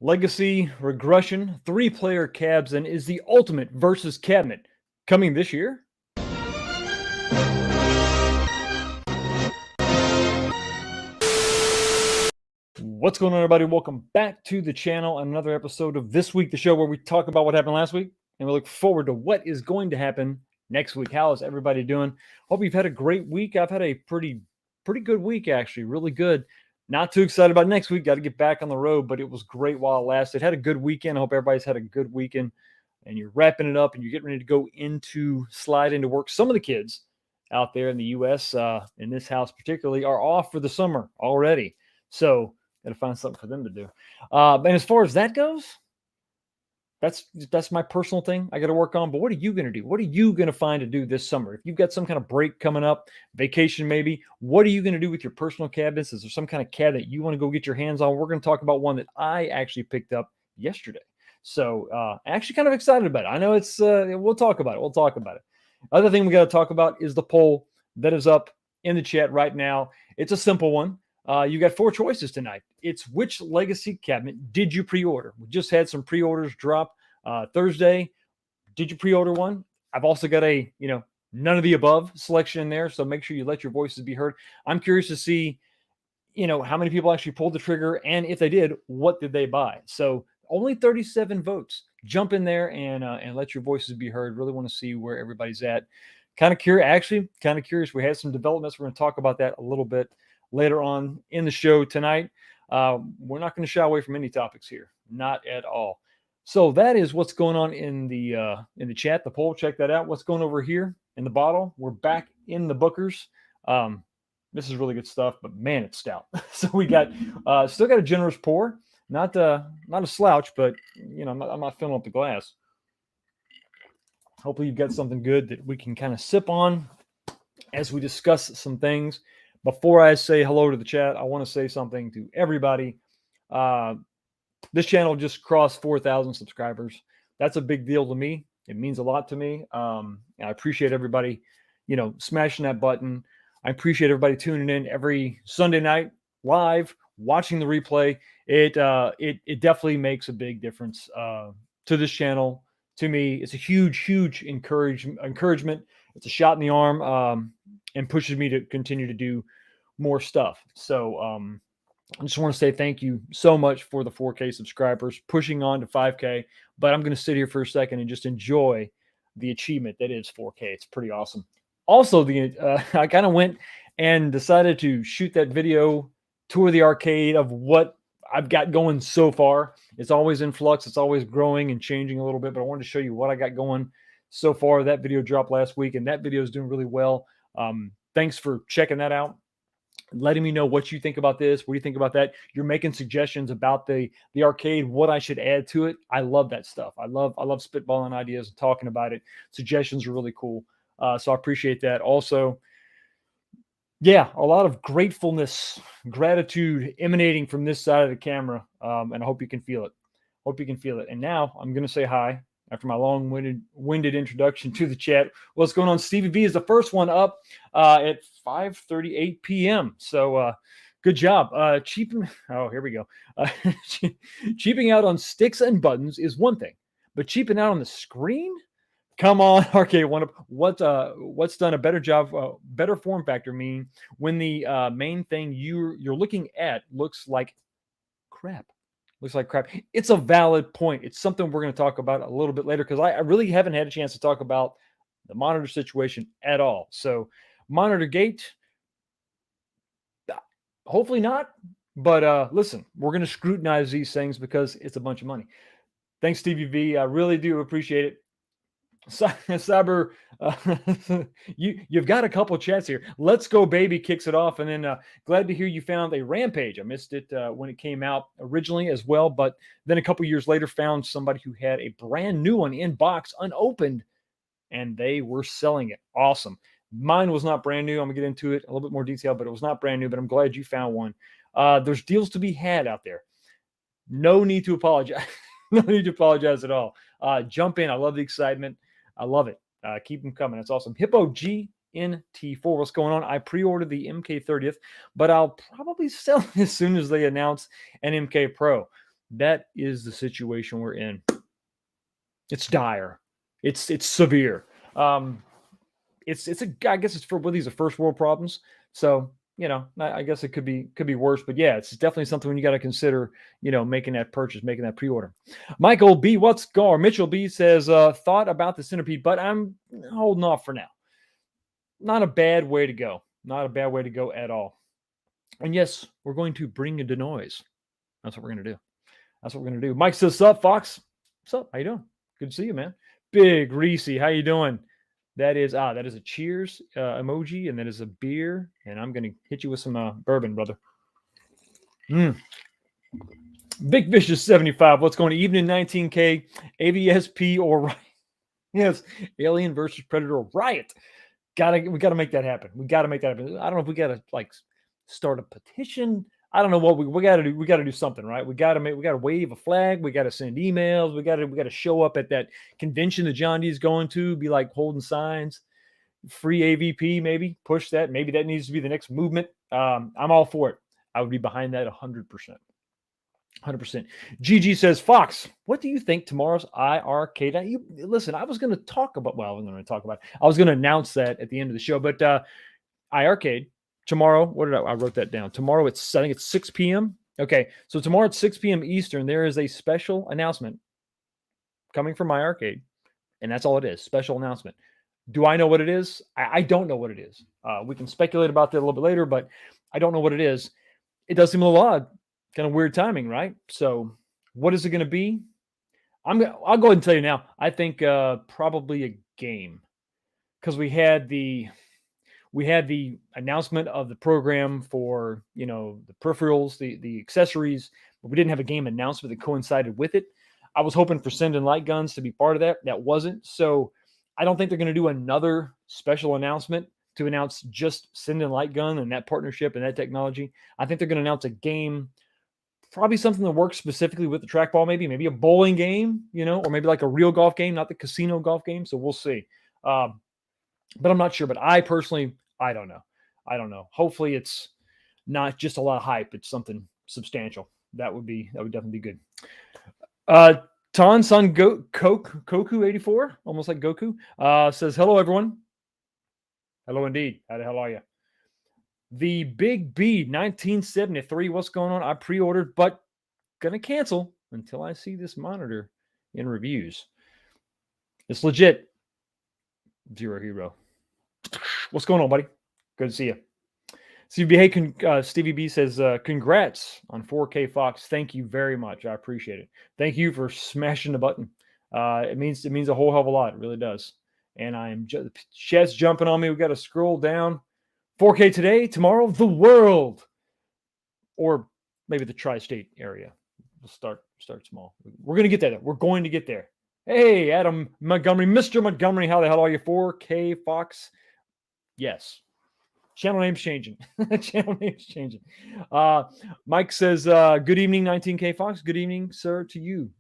Legacy, Regression, 3-player cabs, and is the ultimate versus cabinet coming this year? What's going on, everybody? Welcome back to the channel. Another episode of This Week, the show where we talk about what happened last week and we look forward to what is going to happen next week. How is everybody doing? Hope you've had a great week. I've had a pretty good week, actually. Really good. Not too excited about next week. Got to get back on the road, but it was great while it lasted. Had a good weekend. I hope everybody's had a good weekend and you're wrapping it up and you're getting ready to go slide into work. Some of the kids out there in the U.S., in this house particularly, are off for the summer already. So got to find something for them to do. And as far as that goes, that's my personal thing I got to work on. But what are you going to do? What are you going to find to do this summer? If you've got some kind of break coming up, vacation maybe, what are you going to do with your personal cabinets? Is there some kind of cabinet you want to go get your hands on? We're going to talk about one that I actually picked up yesterday. So actually kind of excited about it. I know it's, we'll talk about it. We'll talk about it. Other thing we got to talk about is the poll that is up in the chat right now. It's a simple one. You got 4 choices tonight. It's which legacy cabinet did you pre-order? We just had some pre-orders drop Thursday. Did you pre-order one? I've also got a, none of the above selection in there. So make sure you let your voices be heard. I'm curious to see, how many people actually pulled the trigger. And if they did, what did they buy? So only 37 votes. Jump in there and let your voices be heard. Really want to see where everybody's at. Kind of curious. We had some developments. We're going to talk about that a little bit later on in the show tonight. We're not going to shy away from any topics here, not at all. So that is what's going on in the chat, the poll. Check that out. What's going over here in the bottle? We're back in the Bookers. This is really good stuff, but man, it's stout. So we got still got a generous pour, not a slouch, but I'm not filling up the glass. Hopefully you've got something good that we can kind of sip on as we discuss some things. Before I say hello to the chat, I want to say something to everybody. This channel just crossed 4,000 subscribers. That's a big deal to me. It means a lot to me. I appreciate everybody, smashing that button. I appreciate everybody tuning in every Sunday night live, watching the replay. It definitely makes a big difference to this channel. To me, it's a huge encouragement. It's a shot in the arm and pushes me to continue to do more stuff. So I just want to say thank you so much for the 4K subscribers, pushing on to 5K. But I'm going to sit here for a second and just enjoy the achievement that is 4K. It's pretty awesome. Also, I kind of went and decided to shoot that video, tour the arcade of what I've got going so far. It's always in flux. It's always growing and changing a little bit, but I wanted to show you what I got going so far. That video dropped last week, and that video is doing really well. Thanks for checking that out, letting me know what you think about this. What do you think about that? You're making suggestions about the arcade, what I should add to it. I love that stuff. I love spitballing ideas and talking about it. Suggestions are really cool. So I appreciate that. Also, yeah, a lot of gratitude emanating from this side of the camera. And I hope you can feel it. And now I'm going to say hi after my long-winded introduction to the chat. What's going on? Stevie V is the first one up at 5:38 p.m. So good job. Here we go. Cheaping out on sticks and buttons is one thing, but cheaping out on the screen? Come on, RK One Up. What's done a better job, better form factor mean when the main thing you're looking at looks like crap? Looks like crap. It's a valid point. It's something we're going to talk about a little bit later because I really haven't had a chance to talk about the monitor situation at all. So monitor gate, hopefully not. But listen, we're going to scrutinize these things because it's a bunch of money. Thanks, Stevie V. I really do appreciate it. Cyber, you've got a couple chats here. Let's Go Baby kicks it off, and then glad to hear you found a Rampage. I missed it when it came out originally as well, but then a couple years later found somebody who had a brand new one in box, unopened, and they were selling it. Awesome. Mine was not brand new. I'm gonna get into it a little bit more detail, but it was not brand new. But I'm glad you found one. There's deals to be had out there. No need to apologize. No need to apologize at all. Jump in. I love the excitement. I love it. Keep them coming. It's awesome. Hippo GNT4. What's going on? I pre-ordered the MK30th, but I'll probably sell it as soon as they announce an MK Pro. That is the situation we're in. It's dire. It's severe. It's I guess it's for well, these are first world problems. So I guess it could be worse. But yeah, it's definitely something when you got to consider. Making that purchase, making that pre-order. Michael B. What's going? Mitchell B. says thought about the centipede, but I'm holding off for now. Not a bad way to go. Not a bad way to go at all. And yes, we're going to bring the noise. That's what we're going to do. That's what we're going to do. Mike says, sup, Fox? What's up? How you doing? Good to see you, man. Big Reese, how you doing? That is a cheers emoji, and that is a beer. And I'm going to hit you with some bourbon, brother. Big Vicious 75. What's going on? Evening 19K, AVSP or yes, Alien versus Predator Riot. We gotta make that happen. We gotta make that happen. I don't know if we gotta start a petition. I don't know what we gotta do. We gotta do something, right? We gotta wave a flag. We gotta send emails. We gotta show up at that convention that John D is going to. Be like holding signs. Free AVP, maybe push that. Maybe that needs to be the next movement. I'm all for it. I would be behind that 100%. 100%. GG says, Fox, what do you think tomorrow's IRK? Listen, I was going to talk about, I was going to announce that at the end of the show, but IRK tomorrow, I wrote that down. Tomorrow I think it's 6 p.m. Okay. So tomorrow at 6 p.m. Eastern, there is a special announcement coming from IRK, and that's all it is. Special announcement. Do I know what it is? I don't know what it is. We can speculate about that a little bit later, but I don't know what it is. It does seem a little odd. Kind of weird timing, right? So what is it going to be? I'll go ahead and tell you now. I think probably a game, because we had the announcement of the program for the peripherals, the accessories, but we didn't have a game announcement that coincided with it. I was hoping for Send and Light Guns to be part of that. That wasn't. So I don't think they're going to do another special announcement to announce just Send and Light Gun and that partnership and that technology. I think they're going to announce a game. Probably something that works specifically with the trackball, maybe a bowling game, or maybe like a real golf game, not the casino golf game. So we'll see. But I'm not sure. But I personally, I don't know. Hopefully it's not just a lot of hype. It's something substantial. That would definitely be good. Ton Sun Koku 84, almost like Goku, says, hello, everyone. Hello, indeed. How the hell are you? The Big B 1973. What's going on? I pre-ordered, but gonna cancel until I see this monitor in reviews. It's legit. Zero Hero. What's going on, buddy? Good to see you. Stevie B says, congrats on 4K Fox. Thank you very much. I appreciate it. Thank you for smashing the button. It means a whole hell of a lot. It really does. And chat's jumping on me. We got to scroll down. 4K today, tomorrow, the world, or maybe the tri-state area. We'll start small. We're going to get there. We're going to get there. Hey, Adam Montgomery, Mr. Montgomery, how the hell are you? 4K Fox. Yes. Channel name's changing. Mike says, good evening, 19K Fox. Good evening, sir, to you,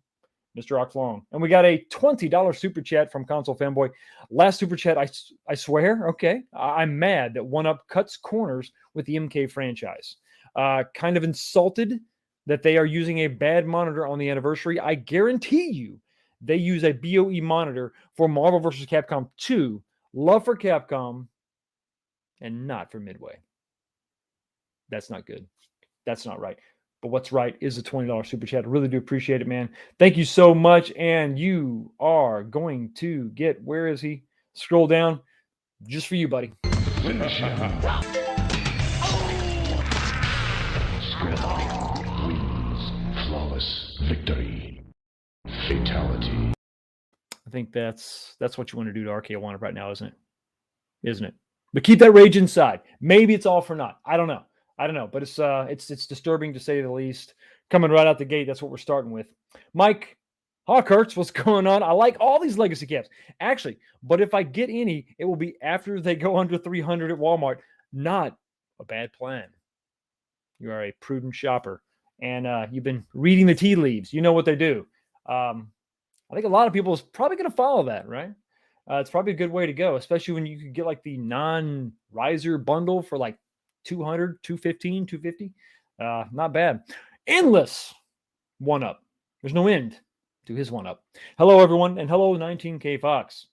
Mr. Oxlong. And we got a $20 super chat from Console Fanboy. Last super chat, I swear, okay. I'm mad that 1UP cuts corners with the MK franchise. Kind of insulted that they are using a bad monitor on the anniversary. I guarantee you they use a BOE monitor for Marvel vs. Capcom 2. Love for Capcom and not for Midway. That's not good. That's not right. But what's right is a $20 super chat. I really do appreciate it, man. Thank you so much. And you are going to get, where is he? Scroll down. Just for you, buddy. Finish him. Skrill wins. Flawless victory. Fatality. I think that's what you want to do to RK1 right now, isn't it? Isn't it? But keep that rage inside. Maybe it's all for naught. I don't know. But it's disturbing to say the least. Coming right out the gate, that's what we're starting with. Mike Hawkhurts, what's going on? I like all these legacy caps, actually. But if I get any, it will be after they go under 300 at Walmart. Not a bad plan. You are a prudent shopper, and you've been reading the tea leaves. You know what they do. I think a lot of people is probably going to follow that, right? It's probably a good way to go, especially when you could get like the non-riser bundle for like 200, 215, 250. Not bad. Endless one up. There's no end to his one up. Hello, everyone, and hello, 19K Fox.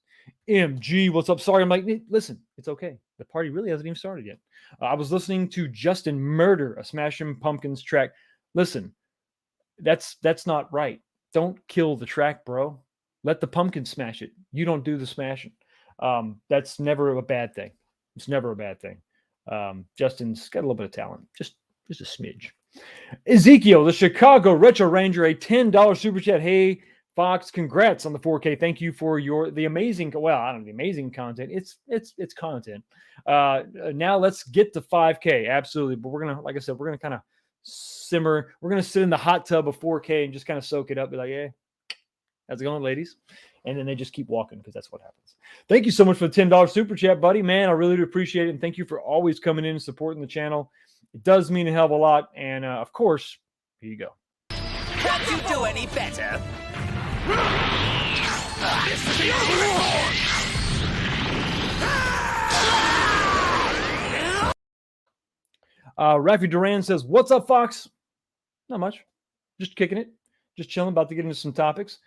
MG, what's up? Sorry, I'm like, listen, it's okay. The party really hasn't even started yet. I was listening to Justin murder a Smashing Pumpkins track. Listen, that's not right. Don't kill the track, bro. Let the pumpkin smash it. You don't do the smashing. That's never a bad thing. It's never a bad thing. Justin's got a little bit of talent, just a smidge. Ezekiel, the Chicago Retro Ranger, a $10 super chat. Hey, Fox, congrats on the 4K. Thank you for the amazing, well, I don't know, the amazing content. It's content. Now let's get to 5K. Absolutely. But we're going to, like I said, we're going to kind of simmer. We're going to sit in the hot tub of 4K and just kind of soak it up. Be like, hey, how's it going, ladies? And then they just keep walking because that's what happens. Thank you so much for the $10 super chat, buddy. Man, I really do appreciate it. And thank you for always coming in and supporting the channel. It does mean a hell of a lot. And of course, here you go. Can't you do any better? Rafi Duran says, what's up, Fox? Not much. Just kicking it. Just chilling. About to get into some topics.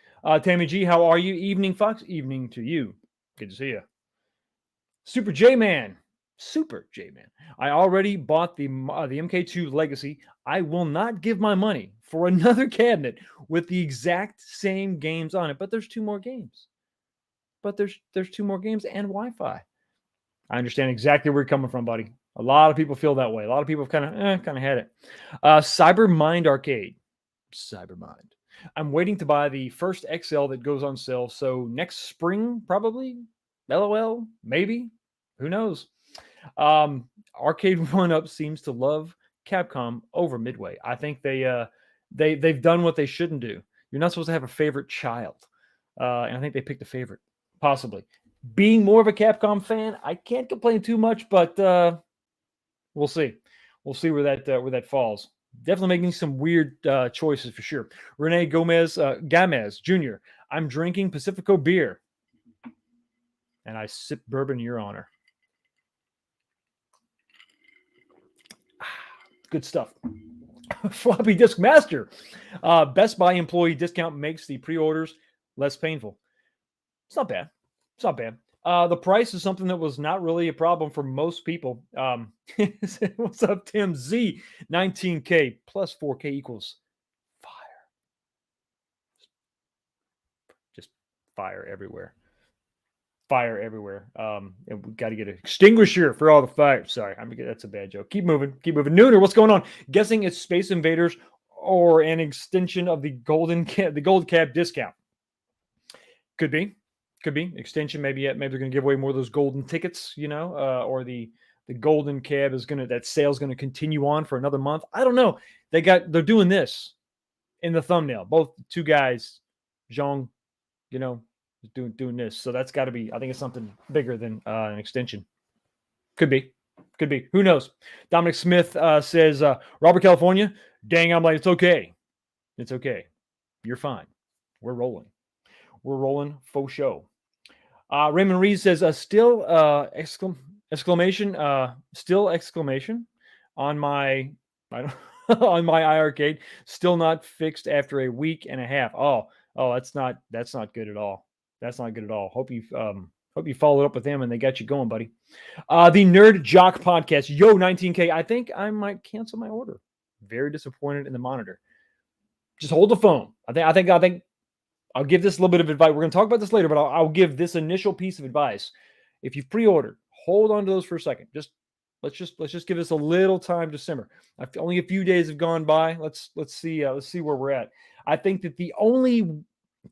Tammy G, how are you? Evening, Fox. Evening to you. Good to see you. Super J-Man. Super J-Man. I already bought the MK2 Legacy. I will not give my money for another cabinet with the exact same games on it. But there's 2 more games. There's 2 more games and Wi-Fi. I understand exactly where you're coming from, buddy. A lot of people feel that way. A lot of people have kind of had it. Cybermind Arcade. Cybermind. I'm waiting to buy the first XL that goes on sale. So next spring, probably. LOL, maybe. Who knows? Arcade 1-Up seems to love Capcom over Midway. I think they've done what they shouldn't do. You're not supposed to have a favorite child. And I think they picked a favorite, possibly. Being more of a Capcom fan, I can't complain too much, but we'll see. We'll see where that falls. Definitely making some weird choices for sure. Rene Gomez Jr. I'm drinking Pacifico beer, and I sip bourbon in your honor. Good stuff. Floppy Disk Master. Best Buy employee discount makes the pre-orders less painful. It's not bad. It's not bad. The price is something that was not really a problem for most people. What's up, Tim Z? 19K plus 4K equals fire. Just fire everywhere. Fire everywhere. And we got to get an extinguisher for all the fire. Sorry, that's a bad joke. Keep moving. Nooner, what's going on? Guessing it's Space Invaders or an extension of the gold cab discount. Could be extension. Maybe they're going to give away more of those golden tickets, or the golden cab that sale's going to continue on for another month. I don't know. They're doing this in the thumbnail. Both 2 guys, Zhong, doing this. So that's got to be, I think it's something bigger than an extension. Could be. Who knows? Dominic Smith says, Robert, California. Dang, I'm like, it's okay. It's okay. You're fine. We're rolling faux show. Raymond Reed says, still exclamation on my on my iArcade, still not fixed after a week and a half. Oh, that's not good at all. That's not good at all. Hope you followed up with them and they got you going, buddy. The Nerd Jock Podcast. Yo, 19K. I think I might cancel my order. Very disappointed in the monitor. Just hold the phone. I think I'll give this a little bit of advice. We're going to talk about this later, but I'll give this initial piece of advice. If you've pre-ordered, hold on to those for a second. Let's just give this a little time to simmer. Only a few days have gone by. Let's see where we're at. I think that the only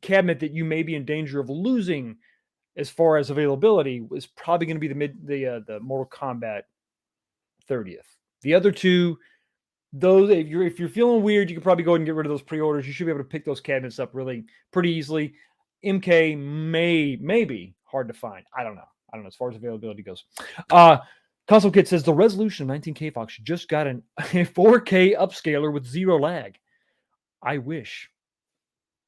cabinet that you may be in danger of losing as far as availability is probably going to be the Mortal Kombat 30th. The other 2, those, if you're feeling weird, you can probably go ahead and get rid of those pre-orders. You should be able to pick those cabinets up really pretty easily. MK may be hard to find. I don't know as far as availability goes. Console Kit says the resolution of 19K Fox just got a 4K upscaler with 0 lag. I wish,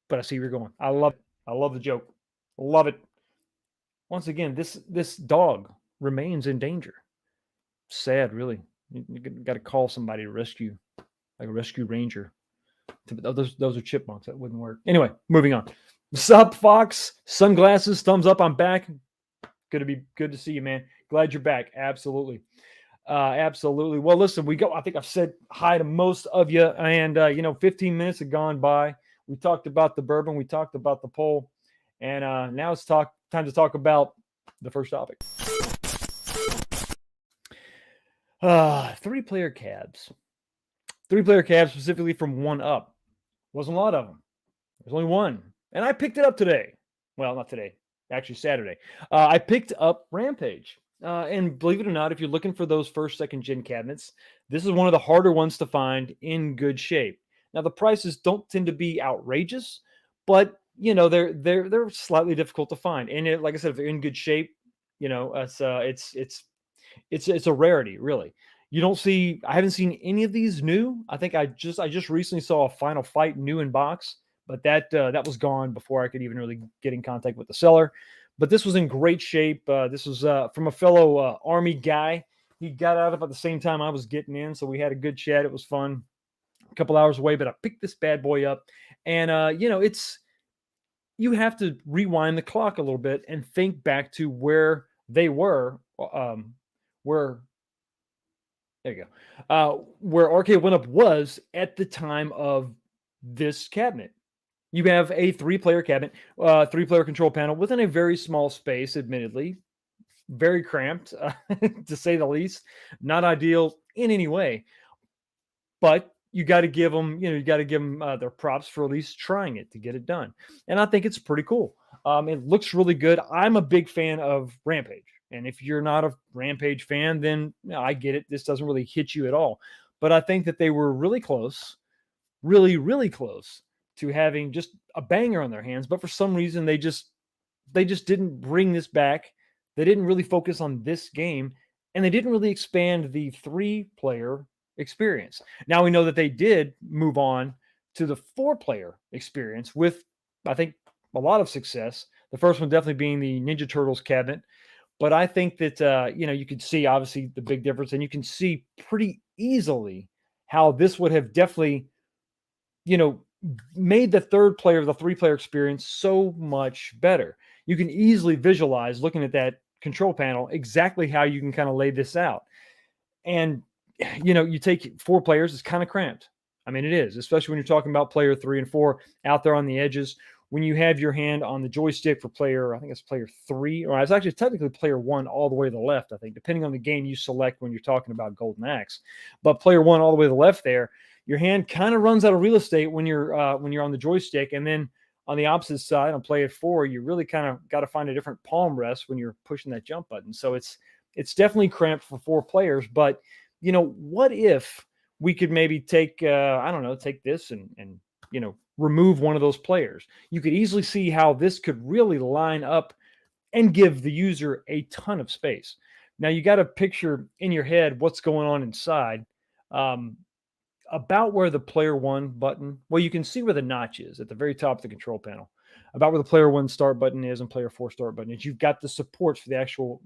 but I see where you're going. I love it. I love the joke. Love it. Once again, this dog remains in danger. Sad, really. You got to call somebody to rescue, like a rescue ranger. Those are chipmunks. That wouldn't work. Anyway, moving on. Sup, Fox? Sunglasses, thumbs up. I'm back. Good to see you, man. Glad you're back. Absolutely. Absolutely. Well, listen, I think I've said hi to most of you, and 15 minutes have gone by. We talked about the bourbon, we talked about the poll, and now it's time to talk about the first topic. 3-player cabs. 3-player cabs, specifically from 1UP. Wasn't a lot of them. There's only one, and I picked it up today. Well, not today, actually Saturday. I picked up Rampage. And believe it or not, if you're looking for those first, second gen cabinets, this is one of the harder ones to find in good shape. Now, the prices don't tend to be outrageous, but they're slightly difficult to find. And like I said, if they're in good shape, it's a rarity, really. I haven't seen any of these new. I think I just recently saw a Final Fight new in box, but that was gone before I could even really get in contact with the seller. But this was in great shape. This was from a fellow Army guy. He got out about the same time I was getting in, so we had a good chat. It was fun. A couple hours away, but I picked this bad boy up. And, you have to rewind the clock a little bit and think back to where they were, where Arcade 1UP was at the time of this cabinet. You have a 3-player cabinet, 3-player control panel within a very small space, admittedly. Very cramped, to say the least. Not ideal in any way. But you got to give them, their props for at least trying it to get it done. And I think it's pretty cool. It looks really good. I'm a big fan of Rampage. And if you're not a Rampage fan, then I get it. This doesn't really hit you at all. But I think that they were really close, really, really close to having just a banger on their hands, but for some reason they just didn't bring this back. They didn't really focus on this game, and they didn't really expand the 3-player experience. Now we know that they did move on to the 4-player experience with, I think, a lot of success. The first one definitely being the Ninja Turtles cabinet, but I think that you could see obviously the big difference, and you can see pretty easily how this would have definitely made the 3-player experience so much better. You can easily visualize, looking at that control panel, exactly how you can kind of lay this out. And, you take 4 players, it's kind of cramped. I mean, it is, especially when you're talking about player 3 and 4 out there on the edges. When you have your hand on the joystick for I think it's player 3, or it's actually technically player 1 all the way to the left, I think, depending on the game you select when you're talking about Golden Axe. But player 1 all the way to the left there, your hand kind of runs out of real estate when you're on the joystick. And then on the opposite side, on player 4, you really kind of got to find a different palm rest when you're pushing that jump button. So it's definitely cramped for 4 players. But, what if we could maybe take this and remove one of those players? You could easily see how this could really line up and give the user a ton of space. Now, you got to picture in your head what's going on inside. About where the player 1 button, well, you can see where the notch is at the very top of the control panel. About where the player 1 start button is and player 4 start button is. You've got the supports for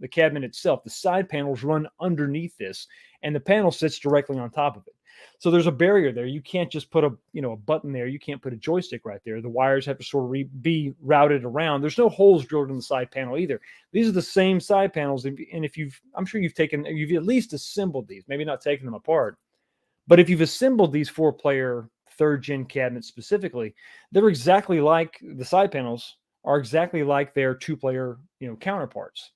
the cabinet itself. The side panels run underneath this, and the panel sits directly on top of it. So there's a barrier there. You can't just put a button there. You can't put a joystick right there. The wires have to sort of be routed around. There's no holes drilled in the side panel either. These are the same side panels. And if I'm sure you've at least assembled these, maybe not taken them apart. But if you've assembled these 4-player 3rd-gen cabinets specifically, they're exactly like the side panels are exactly like their 2-player counterparts.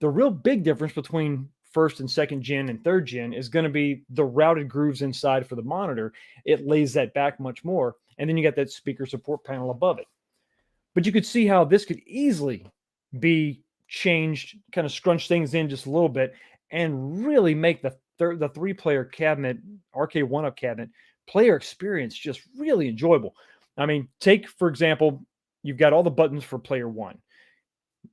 The real big difference between 1st and 2nd gen and 3rd gen is going to be the routed grooves inside for the monitor. It lays that back much more, and then you got that speaker support panel above it. But you could see how this could easily be changed, kind of scrunch things in just a little bit, and really make the 3-player cabinet, Arcade 1UP cabinet, player experience just really enjoyable. I mean, take, for example, you've got all the buttons for player 1.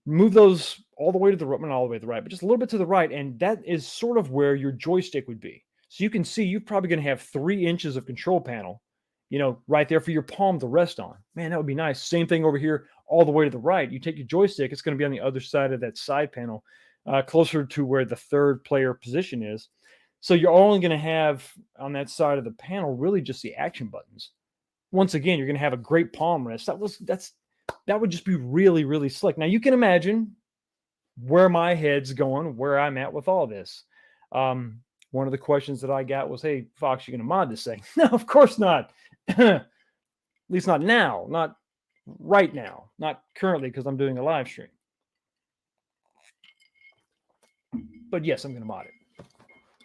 Move those all the way to the right, not all the way to the right, but just a little bit to the right, and that is sort of where your joystick would be. So you can see you're probably going to have 3 inches of control panel, right there for your palm to rest on. Man, that would be nice. Same thing over here, all the way to the right. You take your joystick, it's going to be on the other side of that side panel, closer to where the 3rd-player position is. So you're only going to have on that side of the panel really just the action buttons. once again, you're going to have a great palm rest. That would just be really, really slick. Now you can imagine where my head's going, where I'm at with all this. One of the questions that I got was, "Hey, Fox, you going to mod this thing?" No, of course not. At least not now, not right now, not currently, because I'm doing a live stream. But yes, I'm going to mod it.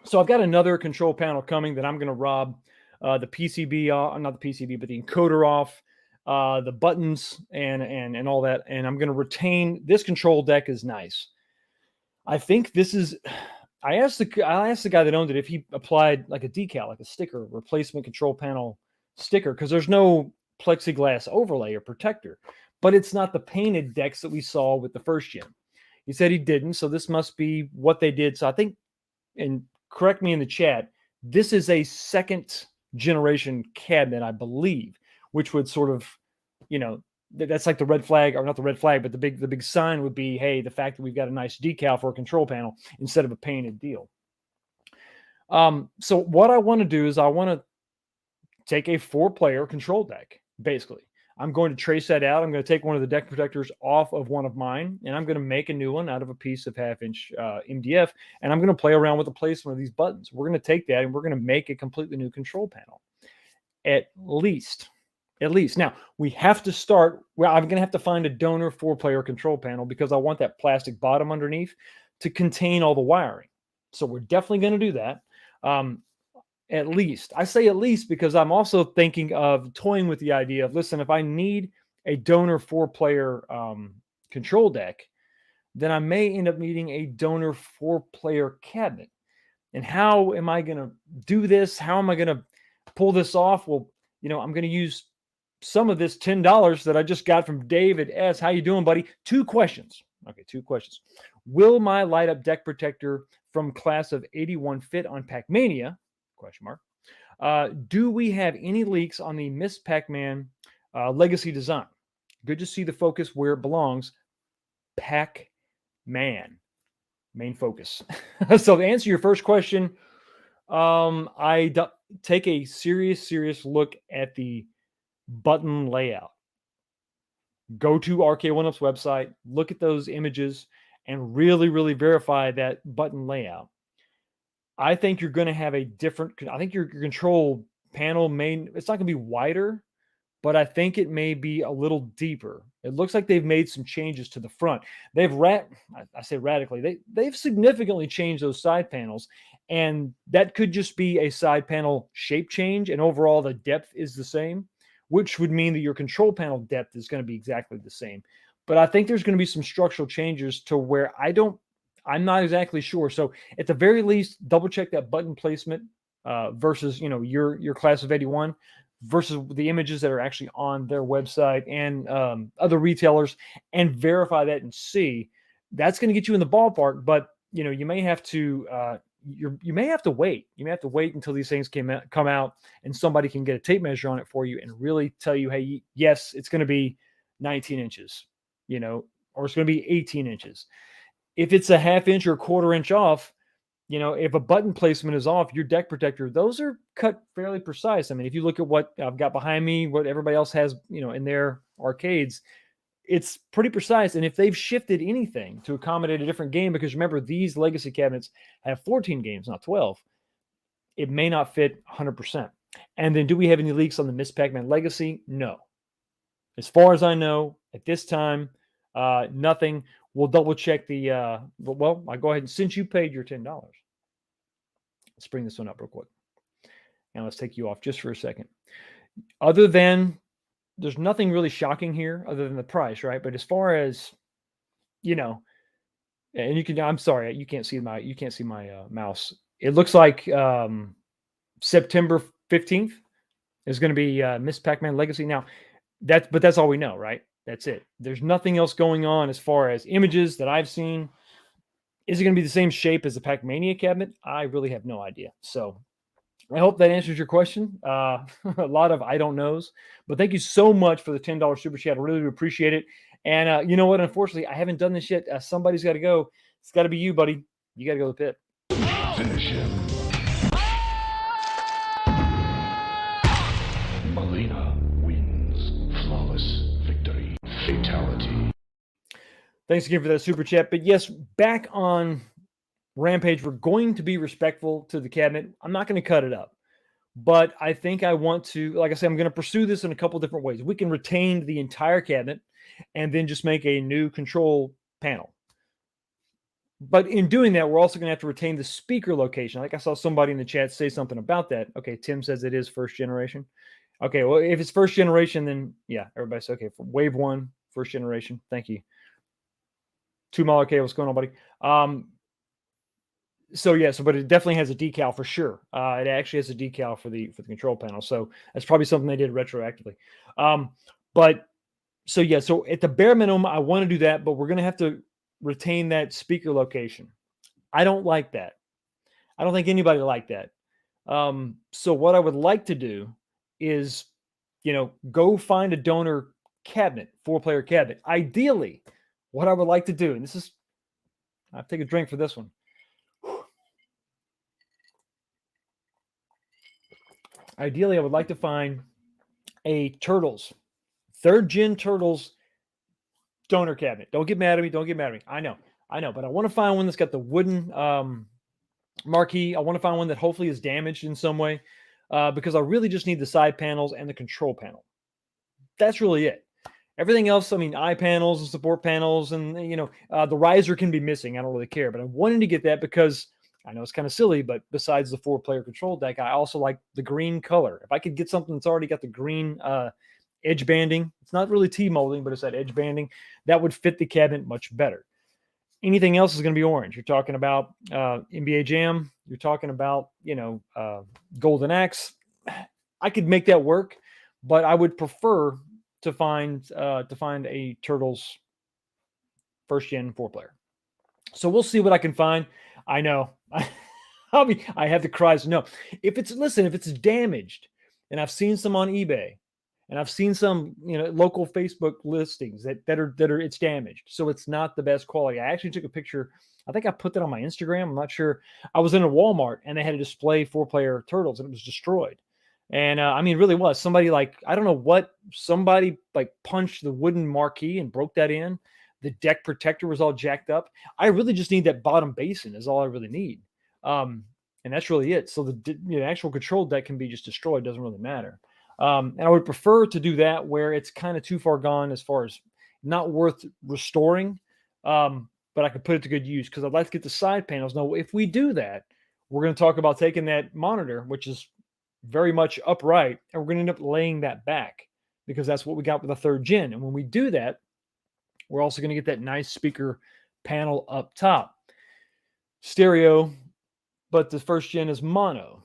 So I've got another control panel coming that I'm going to rob the PCB, not the PCB, but the encoder off, the buttons and all that. And I'm going to retain this control deck is nice. I think this is, I asked the guy that owned it if he applied like a decal, like a sticker, replacement control panel sticker, because there's no plexiglass overlay or protector, but it's not the painted decks that we saw with the first gen. He said he didn't, so this must be what they did. So I think, and correct me in the chat, this is a second generation cabinet, I believe, which would sort of, you know, that's like the red flag, or not the red flag, but the big sign would be, hey, the fact that we've got a nice decal for a control panel instead of a painted deal. So what I want to do is I want to take a 4-player control deck, basically. I'm going to trace that out. I'm going to take one of the deck protectors off of one of mine, and I'm going to make a new one out of a piece of 1/2-inch MDF, and I'm going to play around with the placement of these buttons. We're going to take that, and we're going to make a completely new control panel. At least. Now, we have to start, well, I'm going to have to find a donor 4-player control panel because I want that plastic bottom underneath to contain all the wiring. So we're definitely going to do that. At least. I say at least because I'm also thinking of toying with the idea of, listen, if I need a donor 4-player control deck, then I may end up needing a donor 4-player cabinet. And how am I going to do this? How am I going to pull this off? Well, you know, I'm going to use some of this $10 that I just got from David S. How you doing, buddy? 2 questions. Okay, 2 questions. Will my light up deck protector from class of 81 fit on Pac-Mania? Question mark. Do we have any leaks on the Miss Pac-Man legacy design? Good to see the focus where it belongs. Pac-Man. Main focus. So to answer your first question, I take a serious look at the button layout. Go to RK1Up's website, look at those images, and really verify that button layout. I think you're going to have a different, I think your control panel it's not going to be wider, but I think it may be a little deeper. It looks like they've made some changes to the front. I say radically, they've significantly changed those side panels, and that could just be a side panel shape change, and overall the depth is the same, which would mean that your control panel depth is going to be exactly the same. But I think there's going to be some structural changes to where I'm not exactly sure. So at the very least, double check that button placement versus, you know, your class of 81 versus the images that are actually on their website and other retailers, and verify that and see. That's going to get you in the ballpark, but you know, you may have to you may have to wait. You may have to wait until these things come out and somebody can get a tape measure on it for you and really tell you, hey, yes, it's going to be 19 inches, you know, or it's going to be 18 inches. If it's a 1/2 inch or a 1/4 inch off, you know, if a button placement is off, your deck protector, those are cut fairly precise. I mean, if you look at what I've got behind me, what everybody else has, you know, in their arcades, it's pretty precise. And if they've shifted anything to accommodate a different game, because remember, these legacy cabinets have 14 games, not 12, it may not fit 100%. And then do we have any leaks on the Miss Pac-Man Legacy? No. As far as I know, at this time, nothing. We'll double check the, well, I'll go ahead and, since you paid your $10, let's bring this one up real quick. And let's take you off just for a second. Other than, there's nothing really shocking here other than the price, right? But as far as, you know, and you can, I'm sorry, you can't see my mouse. It looks like September 15th is going to be Miss Pac-Man Legacy. Now, but that's all we know, right? That's it. There's nothing else going on as far as images that I've seen. Is it going to be the same shape as the Pac-Mania cabinet? I really have no idea. So I hope that answers your question. A lot of I don't knows, but thank you so much for the $10 super chat. I really do appreciate it. And you know what? Unfortunately, I haven't done this yet. Somebody's got to go. It's got to be you, buddy. You got to go to the pit. Finish him. Melina. Thanks again for that super chat. But yes, back on Rampage, we're going to be respectful to the cabinet. I'm not going to cut it up. But I think I want to, like I said, I'm going to pursue this in a couple different ways. We can retain the entire cabinet and then just make a new control panel. But in doing that, we're also going to have to retain the speaker location. Like I saw somebody in the chat say something about that. Okay, Tim says it is first generation. Okay, well, if it's first generation, then yeah, everybody says, okay, for wave one, first generation. Thank you. 2 Mile, okay, what's going on, buddy? So but it definitely has a decal for sure. It actually has a decal for the control panel. So that's probably something they did retroactively. So at the bare minimum, I want to do that, but we're going to have to retain that speaker location. I don't like that. I don't think anybody liked that. So what I would like to do is, go find a donor cabinet, 4-player cabinet. Ideally, what I would like to do, and this is, I'll take a drink for this one. Ideally, I would like to find a Turtles, 3rd gen Turtles donor cabinet. Don't get mad at me. Don't get mad at me. I know. But I want to find one that's got the wooden marquee. I want to find one that hopefully is damaged in some way because I really just need the side panels and the control panel. That's really it. Everything else, I mean, eye panels and support panels and, the riser can be missing. I don't really care. But I wanted to get that because I know it's kind of silly, but besides the 4-player control deck, I also like the green color. If I could get something that's already got the green edge banding, it's not really T-molding, but it's that edge banding, that would fit the cabinet much better. Anything else is going to be orange. You're talking about NBA Jam. You're talking about, Golden Axe. I could make that work, but I would prefer to find a Turtles 1st gen 4-player. So we'll see what I can find. I know. I have the cries. No, if it's damaged, and I've seen some on eBay, and I've seen some, local Facebook listings that are it's damaged. So it's not the best quality. I actually took a picture. I think I put that on my Instagram. I'm not sure. I was in a Walmart and they had a display 4-player Turtles and it was destroyed. And it really was. Somebody I don't know what, somebody punched the wooden marquee and broke that in. The deck protector was all jacked up. I really just need that bottom basin is all I really need. And that's really it. So the actual control deck can be just destroyed. Doesn't really matter. And I would prefer to do that where it's kind of too far gone as far as not worth restoring. But I could put it to good use because I'd like to get the side panels. Now, if we do that, we're going to talk about taking that monitor, which is very much upright, and we're going to end up laying that back because that's what we got with the 3rd gen. And when we do that, we're also going to get that nice speaker panel up top. Stereo, but the 1st gen is mono.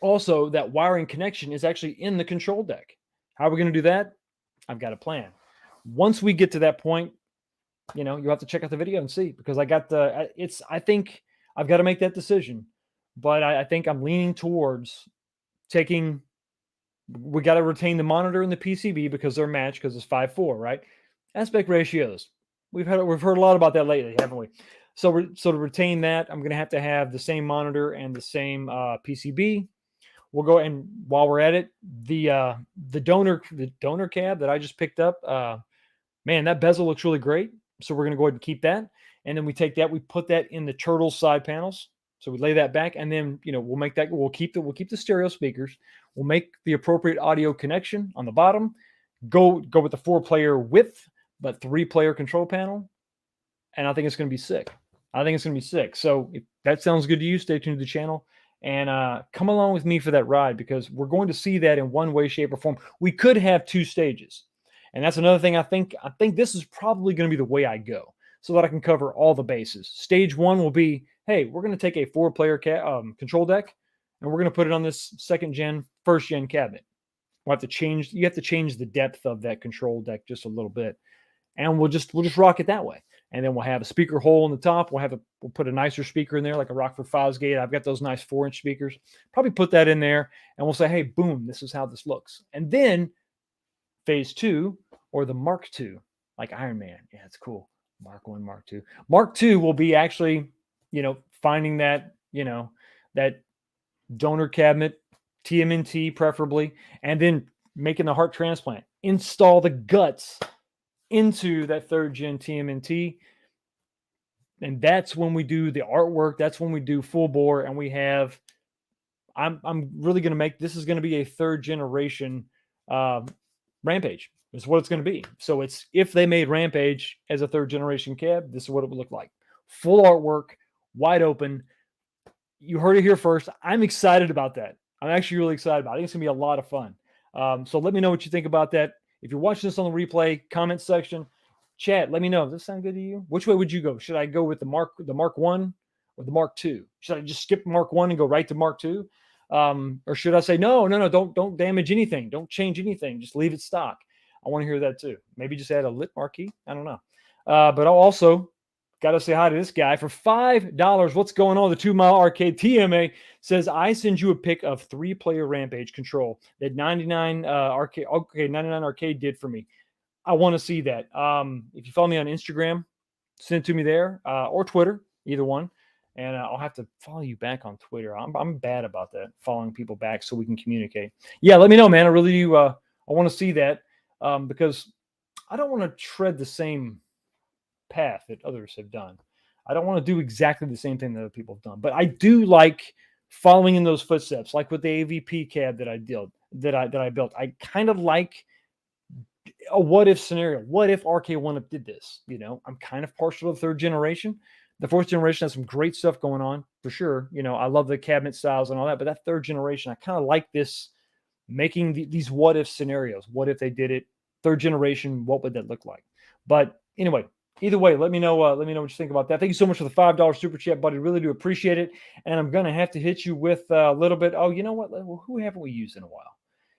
Also, that wiring connection is actually in the control deck. How are we going to do that? I've got a plan. Once we get to that point, you'll have to check out the video and see because I think I've got to make that decision. But I think I'm leaning towards we got to retain the monitor and the PCB because they're matched because it's 5:4, right? Aspect ratios. We've heard a lot about that lately, haven't we? So to retain that, I'm going to have the same monitor and the same PCB. We'll go, and while we're at it, the donor cab that I just picked up, man, that bezel looks really great. So we're going to go ahead and keep that. And then we take that, we put that in the Turtles side panels. So we lay that back, and then we'll keep the stereo speakers. We'll make the appropriate audio connection on the bottom. Go with the 4-player width, but 3-player control panel. And I think it's going to be sick. So if that sounds good to you, stay tuned to the channel and come along with me for that ride because we're going to see that in one way, shape, or form. We could have 2 stages. And that's another thing I think this is probably going to be the way I go so that I can cover all the bases. Stage 1 will be, hey, we're going to take a 4-player control deck and we're going to put it on this 2nd gen, 1st gen cabinet. You have to change the depth of that control deck just a little bit. And we'll just rock it that way. And then we'll have a speaker hole in the top. We'll put a nicer speaker in there, like a Rockford Fosgate. I've got those nice 4-inch speakers. Probably put that in there, and we'll say, hey, boom, this is how this looks. And then phase 2, or the Mark II, like Iron Man. Yeah, it's cool. Mark 1, Mark 2. Mark 2 will be actually, finding that, that donor cabinet, TMNT preferably, and then making the heart transplant. Install the guts into that third gen TMNT. And that's when we do the artwork. That's when we do full bore. And we have, I'm really going to make, this is going to be a third generation Rampage. Is what it's going to be. So it's, if they made Rampage as a third generation cab, this is what it would look like. Full artwork, wide open. You heard it here first. I'm excited about that. I'm actually really excited about it. I think it's going to be a lot of fun. So let me know what you think about that. If you're watching this on the replay, comment section, chat, let me know. Does this sound good to you? Which way would you go? Should I go with the Mark 1 or the Mark 2? Should I just skip Mark 1 and go right to Mark 2? Or should I say, no, don't damage anything. Don't change anything. Just leave it stock. I want to hear that too. Maybe just add a lit marquee. I don't know. But I'll also got to say hi to this guy for $5. What's going on? The 2 Mile Arcade TMA says, I send you a pic of 3-player Rampage control that 99 arcade. Okay, 99 Arcade did for me. I want to see that. If you follow me on Instagram, send it to me there, or Twitter, either one. And I'll have to follow you back on Twitter. I'm bad about that, following people back so we can communicate. Yeah, let me know, man. I really do. I want to see that because I don't want to tread the same path that others have done. I don't want to do exactly the same thing that other people have done, but I do like following in those footsteps, like with the AVP cab that I built. I kind of like a what if scenario. What if RK1 did this? You know, I'm kind of partial to the third generation. The fourth generation has some great stuff going on for sure. You know, I love the cabinet styles and all that, but that third generation, I kind of like this, making these what if scenarios. What if they did it? Third generation, what would that look like? But anyway, either way, let me know what you think about that. Thank you so much for the $5 super chat, buddy. Really do appreciate it. And I'm going to have to hit you with a little bit. Oh, you know what? Who haven't we used in a while?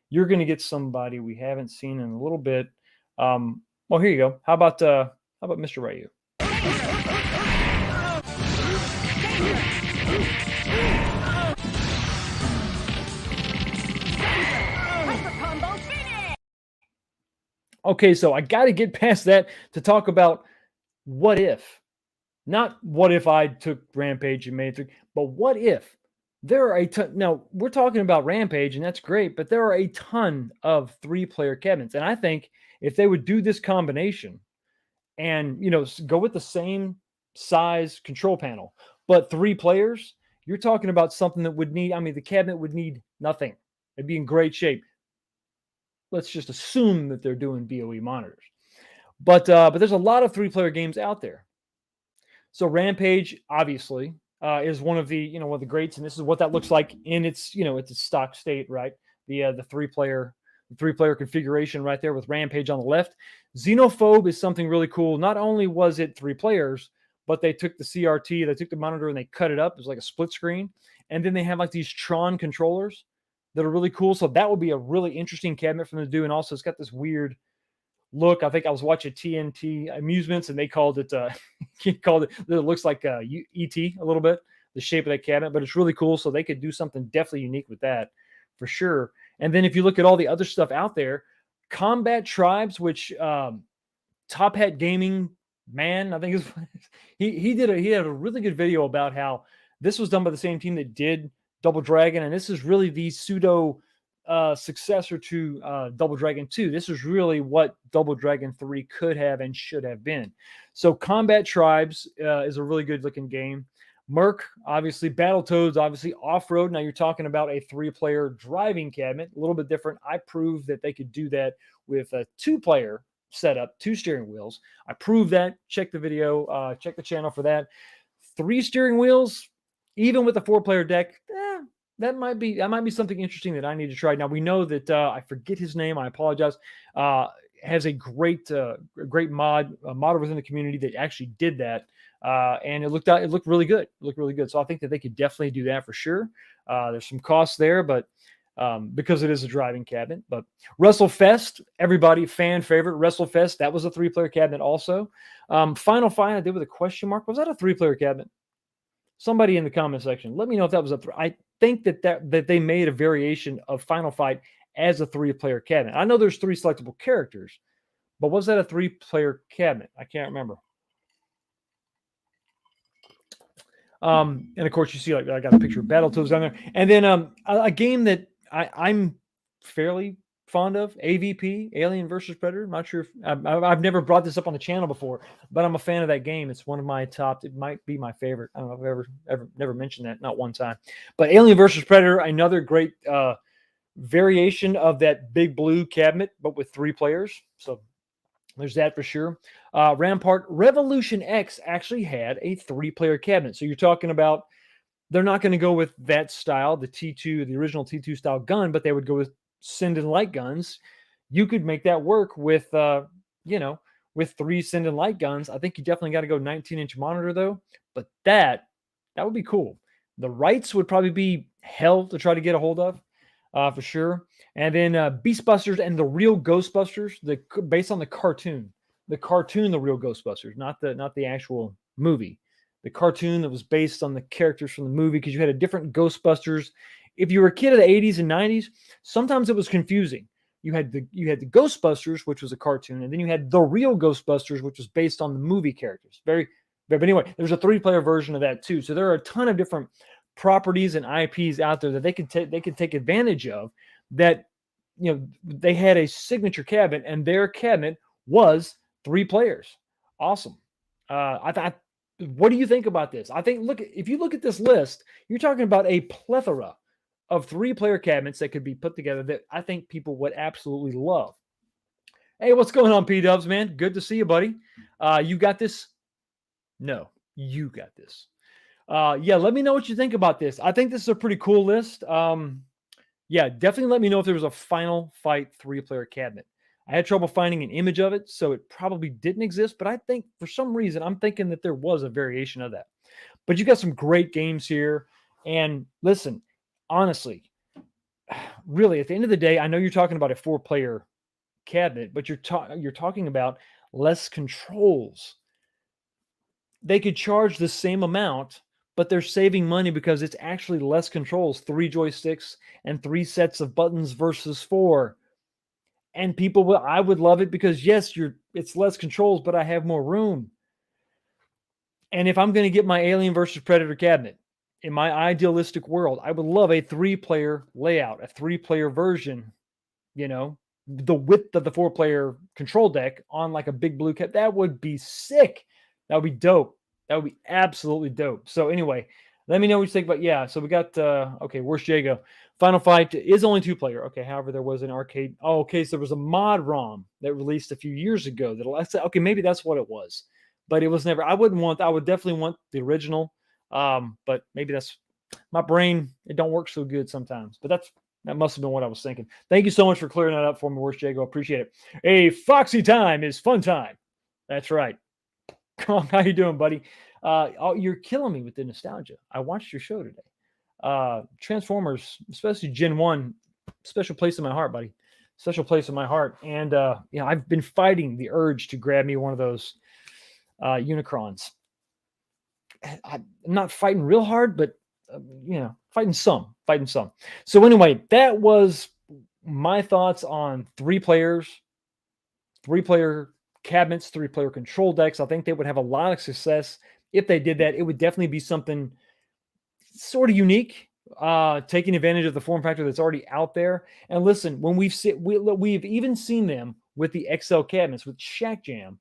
You're going to get somebody we haven't seen in a little bit. Well, here you go. How about Mr. Ryu? Okay, so I got to get past that to talk about what if. Not what if I took Rampage and made it through, but what if there are a ton. Now, we're talking about Rampage, and that's great, but there are a ton of 3-player cabinets. And I think if they would do this combination and, you know, go with the same size control panel, but 3 players, you're talking about something that would need, I mean, the cabinet would need nothing. It'd be in great shape. Let's just assume that they're doing BOE monitors. But there's a lot of 3-player games out there. So Rampage, obviously, is one of the greats, and this is what that looks like in its its stock state, right? The 3-player configuration right there with Rampage on the left. Xenophobe is something really cool. Not only was it 3 players, but they took the CRT, they took the monitor, and they cut it up. It was like a split screen, and then they have like these Tron controllers that are really cool. So that would be a really interesting cabinet for them to do. And also, it's got this weird look. I think I was watching TNT Amusements, and they called it it looks like ET a little bit, the shape of that cabinet, but it's really cool. So they could do something definitely unique with that for sure. And then if you look at all the other stuff out there, Combat Tribes, which Top Hat Gaming Man, I think is he had a really good video about how this was done by the same team that did Double Dragon, and this is really the pseudo successor to Double Dragon 2. This is really what Double Dragon 3 could have and should have been. So Combat Tribes is a really good looking game. Merc, obviously. Battletoads, obviously. Off-Road. Now you're talking about a 3-player driving cabinet, a little bit different. I proved that they could do that with a 2-player setup, 2 steering wheels. I proved that. Check the video. Check the channel for that. 3 steering wheels, even with a 4-player deck. That might be something interesting that I need to try. Now we know that I forget his name. I apologize. Has a great modder within the community that actually did that, and it looked really good. It looked really good. So I think that they could definitely do that for sure. There's some costs there, but because it is a driving cabinet. But WrestleFest, everybody fan favorite WrestleFest. That was a 3-player cabinet also. Final Fight I did with a question mark. Was that a 3-player cabinet? Somebody in the comment section, let me know if that was I think that they made a variation of Final Fight as a 3-player cabinet. I know there's 3 selectable characters, but was that a 3-player cabinet? I can't remember. And of course, you see, like I got a picture of Battletoads down there, and then a game that I'm fairly fond of. AVP, Alien versus Predator. Not sure if I've never brought this up on the channel before, but I'm a fan of that game. It's one of my top. It might be my favorite. I don't know if I've never mentioned that, not one time. But Alien versus Predator, another great variation of that big blue cabinet, but with 3 players. So there's that for sure. Rampart Revolution X actually had a 3-player cabinet. So you're talking about they're not going to go with that style, the T2, the original T2 style gun, but they would go with Sinden light guns. You could make that work with, with 3 Sinden light guns. I think you definitely got to go 19-inch monitor though, but that would be cool. The rights would probably be hell to try to get a hold of, for sure. And then Beastbusters and the Real Ghostbusters, based on the cartoon, The Real Ghostbusters, not the actual movie. The cartoon that was based on the characters from the movie, because you had a different Ghostbusters. If you were a kid of the 80s and 90s, sometimes it was confusing. You had the Ghostbusters, which was a cartoon, and then you had the Real Ghostbusters, which was based on the movie characters. But anyway, there's a 3-player version of that too. So there are a ton of different properties and IPs out there that they could take advantage of. That they had a signature cabinet, and their cabinet was 3 players. Awesome. What do you think about this? I think if you look at this list, you're talking about a plethora of 3-player cabinets that could be put together that I think people would absolutely love. Hey, what's going on, P-Dubs, man? Good to see you, buddy. You got this? No, you got this. Yeah, let me know what you think about this. I think this is a pretty cool list. Yeah, definitely let me know if there was a Final Fight 3-player cabinet. I had trouble finding an image of it, so it probably didn't exist, but I think for some reason, I'm thinking that there was a variation of that. But you got some great games here. And listen, honestly, really, at the end of the day, I know you're talking about a 4-player cabinet, but you're talking about less controls. They could charge the same amount, but they're saving money because it's actually less controls, 3 joysticks and 3 sets of buttons versus 4. And I would love it because yes, it's less controls, but I have more room. And if I'm going to get my Alien versus Predator cabinet, in my idealistic world, I would love a 3-player layout, a 3-player version, the width of the 4-player control deck on like a big blue cabinet. That would be sick. That would be dope. That would be absolutely dope. So anyway, let me know what you think about, yeah. So we got, okay, where's Jago? Final Fight is only 2-player. Okay, however, there was an arcade. Oh, okay, so there was a mod ROM that released a few years ago. Okay, maybe that's what it was. But it was never, I would definitely want the original. But maybe that's, my brain, it don't work so good sometimes. But that must have been what I was thinking. Thank you so much for clearing that up for me, where's Jago? Appreciate it. A Foxy time is fun time. That's right. Kong, how you doing, buddy? You're killing me with the nostalgia. I watched your show today. Transformers, especially Gen 1, special place in my heart, buddy. Special place in my heart. And I've been fighting the urge to grab me one of those Unicrons. I'm not fighting real hard, but fighting some. So anyway, that was my thoughts on 3 players, 3-player cabinets, 3-player control decks. I think they would have a lot of success if they did that. It would definitely be something sort of unique, taking advantage of the form factor that's already out there. And listen, when we've even seen them with the XL cabinets with Shack Jam,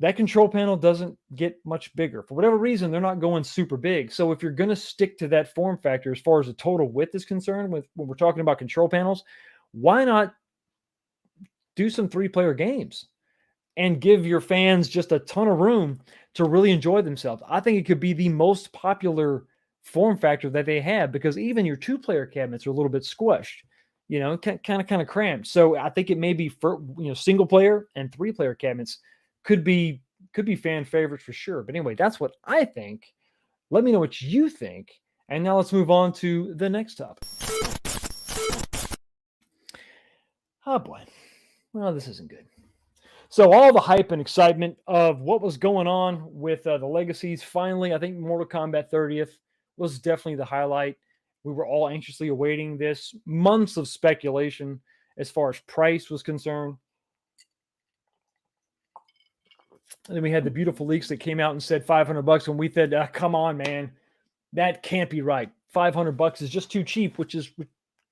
that control panel doesn't get much bigger. For whatever reason, they're not going super big. So if you're going to stick to that form factor as far as the total width is concerned, when we're talking about control panels, why not do some 3-player games and give your fans just a ton of room to really enjoy themselves? I think it could be the most popular form factor that they have, because even your 2-player cabinets are a little bit squished, kind of cramped. So I think it may be for, single player and 3-player cabinets could be fan favorites for sure. But anyway, that's what I think. Let me know what you think. And now let's move on to the next topic. Oh boy. Well, this isn't good. So all the hype and excitement of what was going on with the legacies, finally, I think Mortal Kombat 30th was definitely the highlight. We were all anxiously awaiting this. Months of speculation as far as price was concerned. And then we had the beautiful leaks that came out and said $500, and we said, come on, man, that can't be right. $500 is just too cheap, which is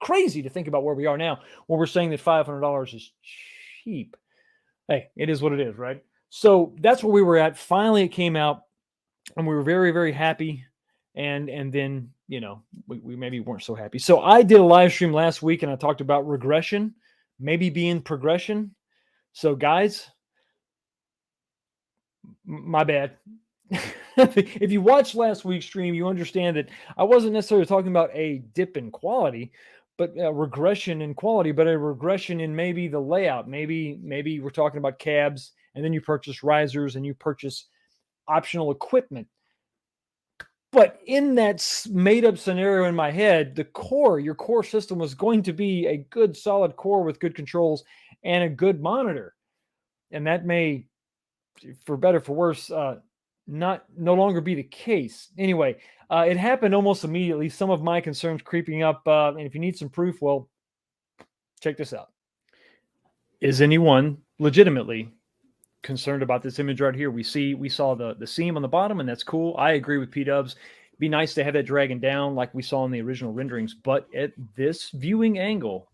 crazy to think about where we are now, where we're saying that $500 is cheap. Hey, it is what it is, right? So that's where we were at. Finally, it came out, and we were very, very happy. And then, we maybe weren't so happy. So I did a live stream last week, and I talked about regression, maybe being progression. So guys, my bad. If you watched last week's stream, you understand that I wasn't necessarily talking about a dip in quality, but a regression in quality, but a regression in maybe the layout. Maybe we're talking about cabs, and then you purchase risers and you purchase optional equipment. But in that made-up scenario in my head, your core system was going to be a good, solid core with good controls and a good monitor. And that may, for better, for worse, no longer be the case. Anyway, it happened almost immediately. Some of my concerns creeping up. And if you need some proof, well, check this out. Is anyone legitimately concerned about this image right here? We saw the seam on the bottom, and that's cool. I agree with P-Dubs. It'd be nice to have that dragging down like we saw in the original renderings, but at this viewing angle,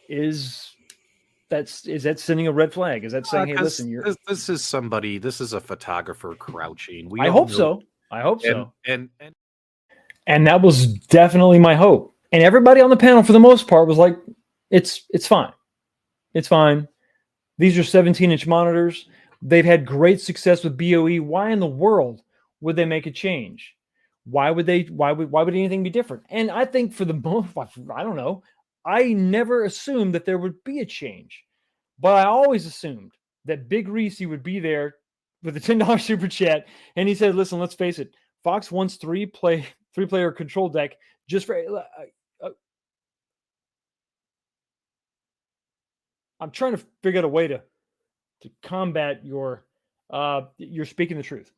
is that sending a red flag? Is that saying, hey, listen, this is a photographer crouching. I hope so. And that was definitely my hope. And everybody on the panel, for the most part, was like, it's fine. It's fine. These are 17-inch monitors. They've had great success with BOE. Why in the world would they make a change? Why would anything be different? And I think for the most, I don't know. I never assumed that there would be a change, but I always assumed that Big Reese would be there with a $10 super chat. And he said, listen, let's face it. Fox wants three-player control deck just for, I'm trying to figure out a way to combat your, you're speaking the truth.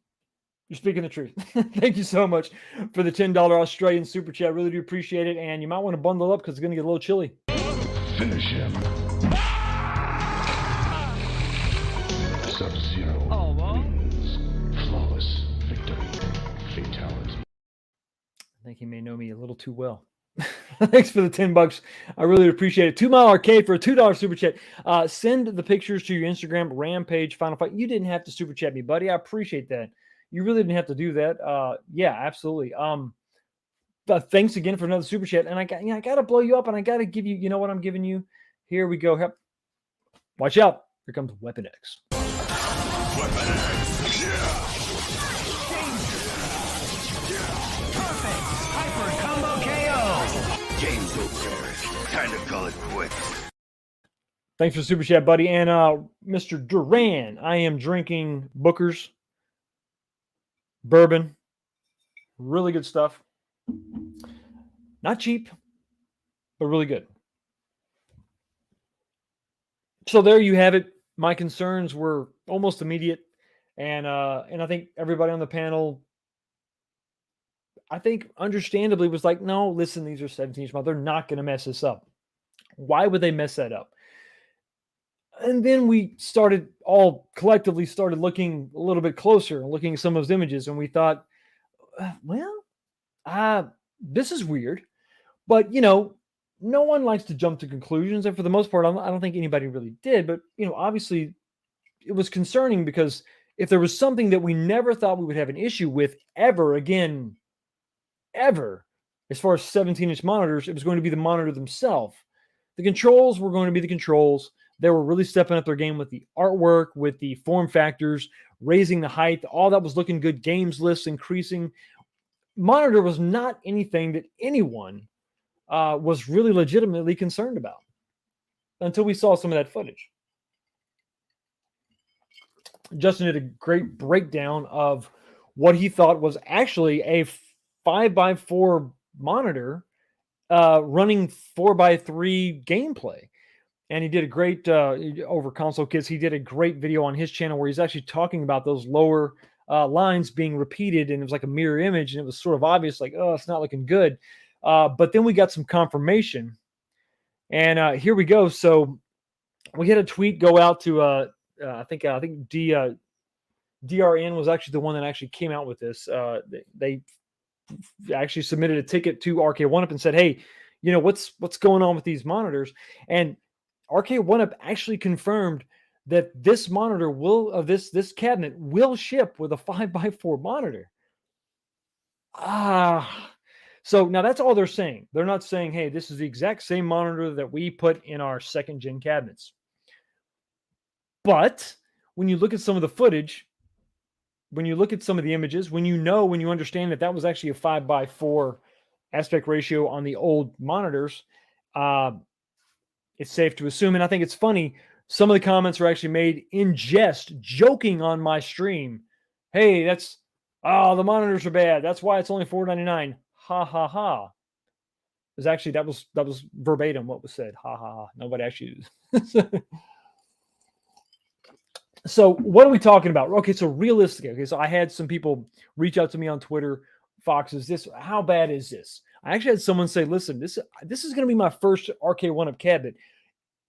You're speaking the truth. Thank you so much for the $10 Australian super chat. Really do appreciate it. And you might want to bundle up because it's going to get a little chilly. Finish him. Sub-Zero wins. Flawless victory. Fatality. I think he may know me a little too well. Thanks for the $10. I really appreciate it. 2 Mile Arcade for a $2 super chat. Send the pictures to your Instagram, Rampage Final Fight. You didn't have to super chat me, buddy. I appreciate that. You really didn't have to do that. Yeah, absolutely. Thanks again for another super chat. And I got to blow you up, and I got to give you, you know what I'm giving you? Here we go. Watch out. Here comes Weapon X. Weapon X. Yeah. Perfect. Hyper combo KO. Game's over. Time to call it quits. Thanks for the super chat, buddy. And Mr. Duran, I am drinking Booker's Bourbon. Really good stuff. Not cheap, but really good. So there you have it. My concerns were almost immediate. And I think everybody on the panel, I think understandably was like, no, listen, these are 17-inch monitors. They're not going to mess this up. Why would they mess that up? And then we all collectively started looking a little bit closer and looking at some of those images. And we thought, this is weird. But, no one likes to jump to conclusions. And for the most part, I don't think anybody really did. But, obviously it was concerning because if there was something that we never thought we would have an issue with ever, as far as 17-inch monitors, it was going to be the monitor themselves. The controls were going to be the controls. They were really stepping up their game with the artwork, with the form factors, raising the height. All that was looking good. Games lists increasing. Monitor was not anything that anyone was really legitimately concerned about until we saw some of that footage. Justin did a great breakdown of what he thought was actually a 5x4 monitor running 4x3 gameplay. And he did a great, over Console Kids, he did a great video on his channel where he's actually talking about those lower lines being repeated, and it was like a mirror image, and it was sort of obvious, like, oh, it's not looking good. But then we got some confirmation, and here we go. So we had a tweet go out to, I think DRN was actually the one that actually came out with this. They actually submitted a ticket to RK1Up and said, hey, what's going on with these monitors. And RK1UP actually confirmed that this monitor this cabinet will ship with a 5x4 monitor. So now that's all they're saying. They're not saying, hey, this is the exact same monitor that we put in our second gen cabinets. But when you look at some of the footage, when you look at some of the images, when you understand that was actually a 5x4 aspect ratio on the old monitors, it's safe to assume. And I think it's funny, some of the comments are actually made in jest, joking on my stream. Hey, the monitors are bad. That's why it's only $499. Ha ha ha. It was actually that was verbatim what was said. Ha ha ha. Nobody actually So what are we talking about? Okay, so realistically, so I had some people reach out to me on Twitter. Fox, how bad is this? I actually had someone say, listen, this is going to be my first RK1UP cabinet.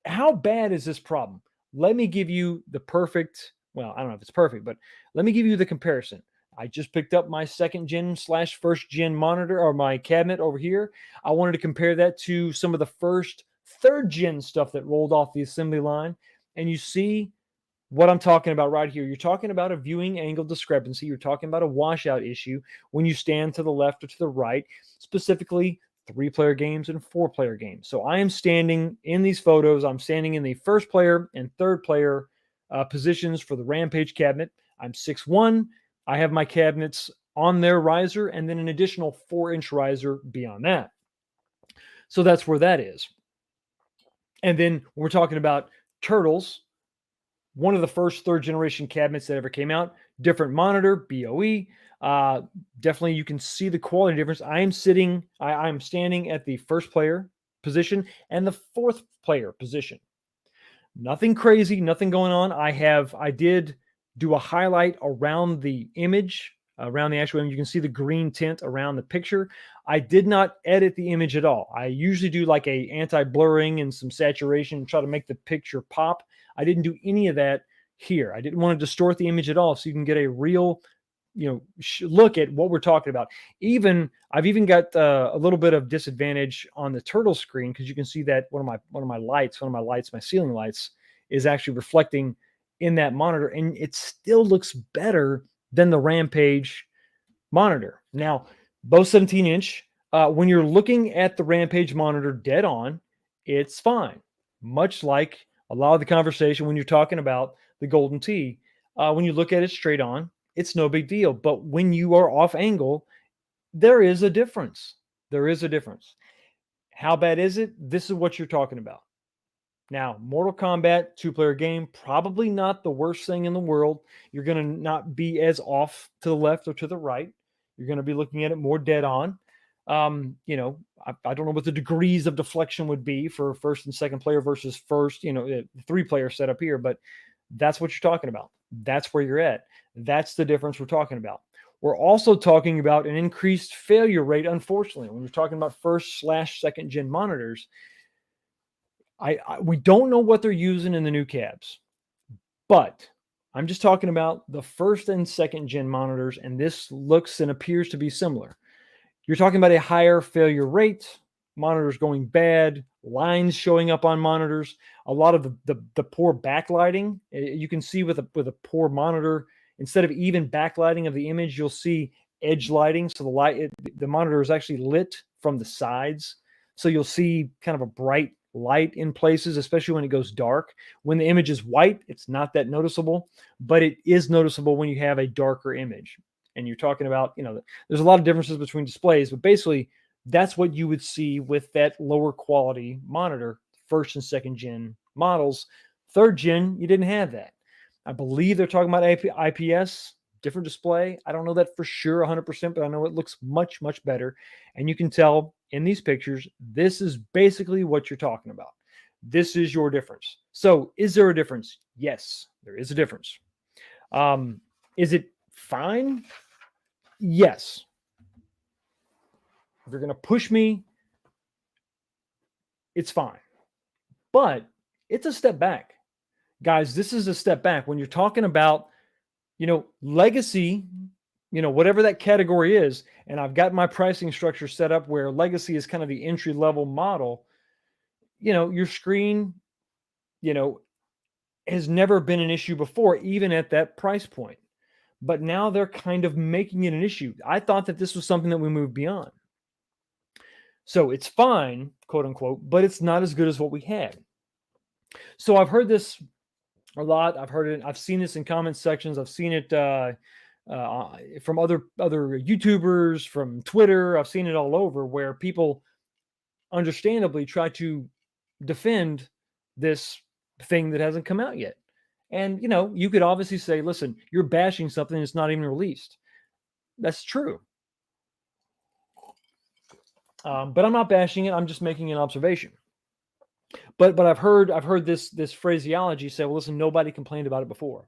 How bad is this problem? Let me give you the perfect, well, I don't know if it's perfect, but let me give you the comparison. I just picked up my second gen / first gen monitor, or my cabinet over here. I wanted to compare that to some of the first third gen stuff that rolled off the assembly line. And you see what I'm talking about right here. You're talking about a viewing angle discrepancy. You're talking about a washout issue when you stand to the left or to the right, specifically 3-player games and 4-player games. So I am standing in these photos. I'm standing in the first player and third player positions for the Rampage cabinet. I'm 6'1". I have my cabinets on their riser and then an additional 4-inch riser beyond that. So that's where that is. And then when we're talking about Turtles, one of the first third generation cabinets that ever came out, different monitor, BOE. Definitely you can see the quality difference. I'm standing at the first player position and the fourth player position. Nothing crazy, nothing going on. I did do a highlight around the image, around the actual image. You can see the green tint around the picture. I did not edit the image at all. I usually do like a anti-blurring and some saturation and try to make the picture pop. I didn't do any of that here. I didn't want to distort the image at all, so you can get a real, look at what we're talking about. I've even got a little bit of disadvantage on the Turtle screen because you can see that one of my ceiling lights, is actually reflecting in that monitor, and it still looks better than the Rampage monitor. Now, both 17-inch. When you're looking at the Rampage monitor dead on, it's fine. Much like a lot of the conversation when you're talking about the Golden Tee, when you look at it straight on, it's no big deal. But when you are off angle, there is a difference. There is a difference. How bad is it? This is what you're talking about. Now, Mortal Kombat 2-player game, probably not the worst thing in the world. You're going to not be as off to the left or to the right. You're going to be looking at it more dead on. I don't know what the degrees of deflection would be for first and second player versus first, 3-player setup here, but that's what you're talking about. That's where you're at. That's the difference we're talking about. We're also talking about an increased failure rate, unfortunately. When you're talking about first / second gen monitors, we don't know what they're using in the new cabs, but I'm just talking about the first and second gen monitors, and this looks and appears to be similar. You're talking about a higher failure rate, monitors going bad, lines showing up on monitors, a lot of the poor backlighting. You can see with a poor monitor, instead of even backlighting of the image, you'll see edge lighting. So the monitor is actually lit from the sides. So you'll see kind of a bright light in places, especially when it goes dark. When the image is white, it's not that noticeable, but it is noticeable when you have a darker image. And you're talking about, there's a lot of differences between displays, but basically that's what you would see with that lower quality monitor, first and second gen models. Third gen, you didn't have that. I believe they're talking about IPS, different display. I don't know that for sure 100%, but I know it looks much, much better. And you can tell in these pictures, this is basically what you're talking about. This is your difference. So is there a difference? Yes, there is a difference. Is it fine? Yes. If you're going to push me, it's fine. But it's a step back. Guys, this is a step back. When you're talking about, legacy, whatever that category is, and I've got my pricing structure set up where legacy is kind of the entry level model, your screen, has never been an issue before, even at that price point. But now they're kind of making it an issue. I thought that this was something that we moved beyond. So it's fine, quote unquote, but it's not as good as what we had. So I've heard this a lot. I've heard it. I've seen this in comment sections. I've seen it from other YouTubers, from Twitter. I've seen it all over where people understandably try to defend this thing that hasn't come out yet. And, you could obviously say, listen, you're bashing something that's not even released. That's true. But I'm not bashing it. I'm just making an observation. But I've heard this phraseology say, well, listen, nobody complained about it before.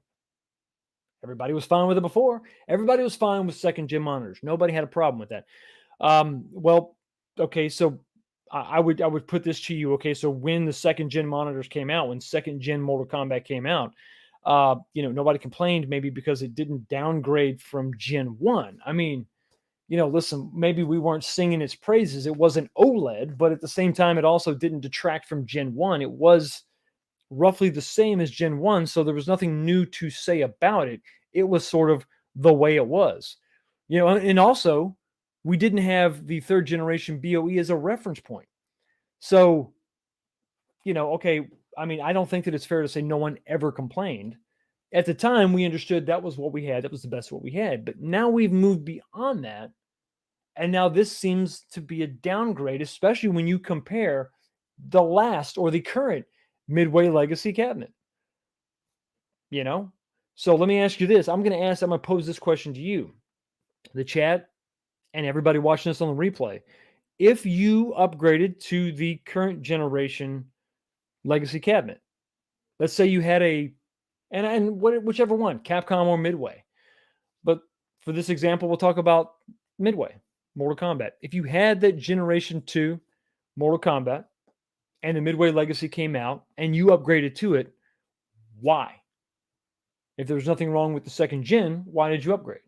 Everybody was fine with it before. Everybody was fine with second gen monitors. Nobody had a problem with that. Well, okay, so I would put this to you. Okay, so when the second gen monitors came out, when second gen Mortal Kombat came out, nobody complained, maybe because it didn't downgrade from Gen 1. I mean, listen, maybe we weren't singing its praises. It wasn't OLED, but at the same time, it also didn't detract from Gen 1. It was roughly the same as Gen 1, so there was nothing new to say about it. It was sort of the way it was. And also, we didn't have the third generation BOE as a reference point. So, okay, I mean, I don't think that it's fair to say no one ever complained. At the time, we understood that was what we had. That was the best of what we had. But now we've moved beyond that. And now this seems to be a downgrade, especially when you compare the last or the current Midway Legacy cabinet. So let me ask you this. I'm going to pose this question to you, the chat, and everybody watching this on the replay. If you upgraded to the current generation Legacy cabinet, let's say you had whichever one, Capcom or Midway. But for this example, we'll talk about Midway, Mortal Kombat. If you had that Generation 2 Mortal Kombat and the Midway Legacy came out and you upgraded to it, why? If there was nothing wrong with the second gen, why did you upgrade?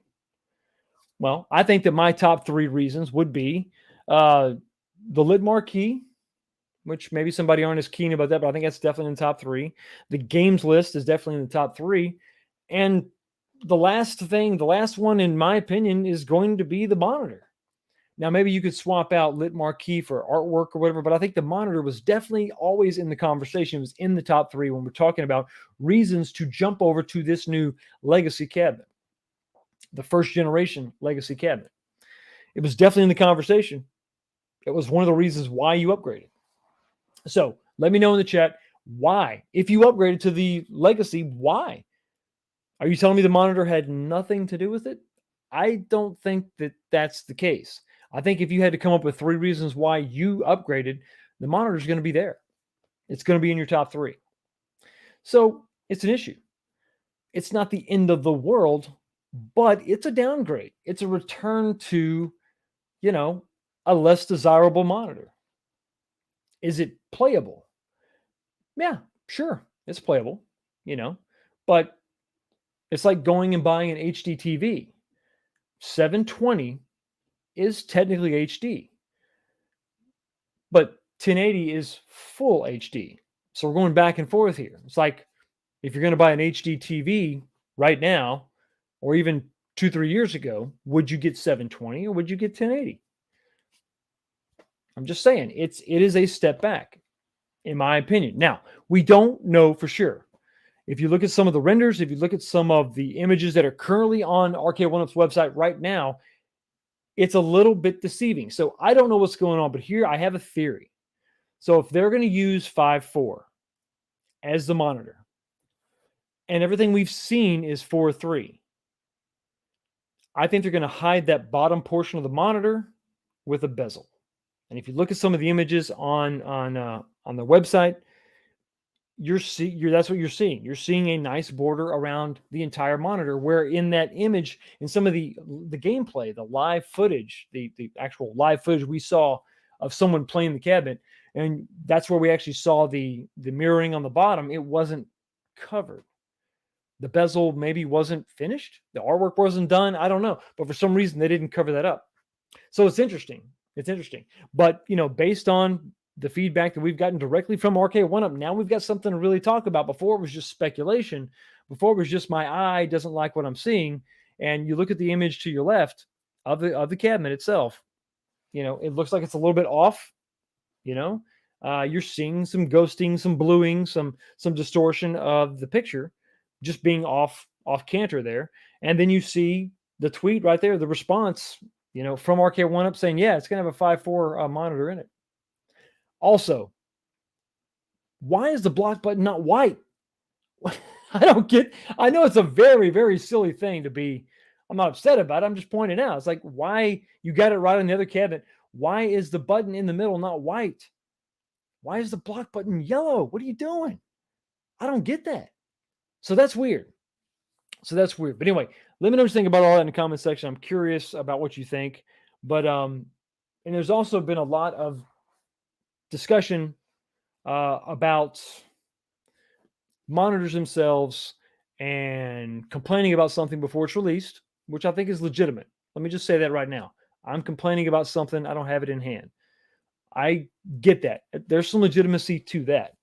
Well, I think that my top 3 reasons would be the lid marquee, which maybe somebody aren't as keen about that, but I think that's definitely in the top 3. The games list is definitely in the top 3. And the last one, in my opinion, is going to be the monitor. Now, maybe you could swap out lit marquee for artwork or whatever, but I think the monitor was definitely always in the conversation. It was in the top 3 when we're talking about reasons to jump over to this new Legacy cabinet, the first generation Legacy cabinet. It was definitely in the conversation. It was one of the reasons why you upgraded. So let me know in the chat why. If you upgraded to the Legacy, why? Are you telling me the monitor had nothing to do with it? I don't think that that's the case. I think if you had to come up with 3 reasons why you upgraded, the monitor is going to be there. It's going to be in your top 3. So it's an issue. It's not the end of the world, but it's a downgrade. It's a return to, a less desirable monitor. Is it playable? Yeah, sure. It's playable, but it's like going and buying an HD TV. 720 is technically HD, but 1080 is full HD. So we're going back and forth here. It's like if you're going to buy an HD TV right now, or even 2-3 years ago, would you get 720 or would you get 1080? I'm just saying it is a step back, in my opinion. Now, we don't know for sure. If you look at some of the renders, if you look at some of the images that are currently on RK1Up's website right now, it's a little bit deceiving. So I don't know what's going on, but here I have a theory. So if they're going to use 5.4 as the monitor, and everything we've seen is 4.3, I think they're going to hide that bottom portion of the monitor with a bezel. And if you look at some of the images on the website, that's what you're seeing. You're seeing a nice border around the entire monitor, where in that image, in some of the gameplay, the live footage, the actual live footage we saw of someone playing the cabinet, and that's where we actually saw the mirroring on the bottom. It wasn't covered. The bezel maybe wasn't finished. The artwork wasn't done. I don't know. But for some reason, they didn't cover that up. So it's interesting. It's interesting. But, based on the feedback that we've gotten directly from RK1UP, now we've got something to really talk about. Before it was just speculation. Before it was just my eye doesn't like what I'm seeing. And you look at the image to your left of the cabinet itself, it looks like it's a little bit off, you're seeing some ghosting, some bluing, some distortion of the picture just being off canter there. And then you see the tweet right there, the response, from RK1UP saying, yeah, it's going to have a 5.4 monitor in it. Also, why is the block button not white? I know it's a very, very silly thing to be. I'm not upset about it. I'm just pointing out. It's like, why you got it right on the other cabinet. Why is the button in the middle not white? Why is the block button yellow? What are you doing? I don't get that. So that's weird. But anyway, let me know what you think about all that in the comment section. I'm curious about what you think. But and there's also been a lot of discussion about monitors themselves and complaining about something before it's released, which I think is legitimate. Let me just say that right now. I'm complaining about something. I don't have it in hand. I get that. There's some legitimacy to that.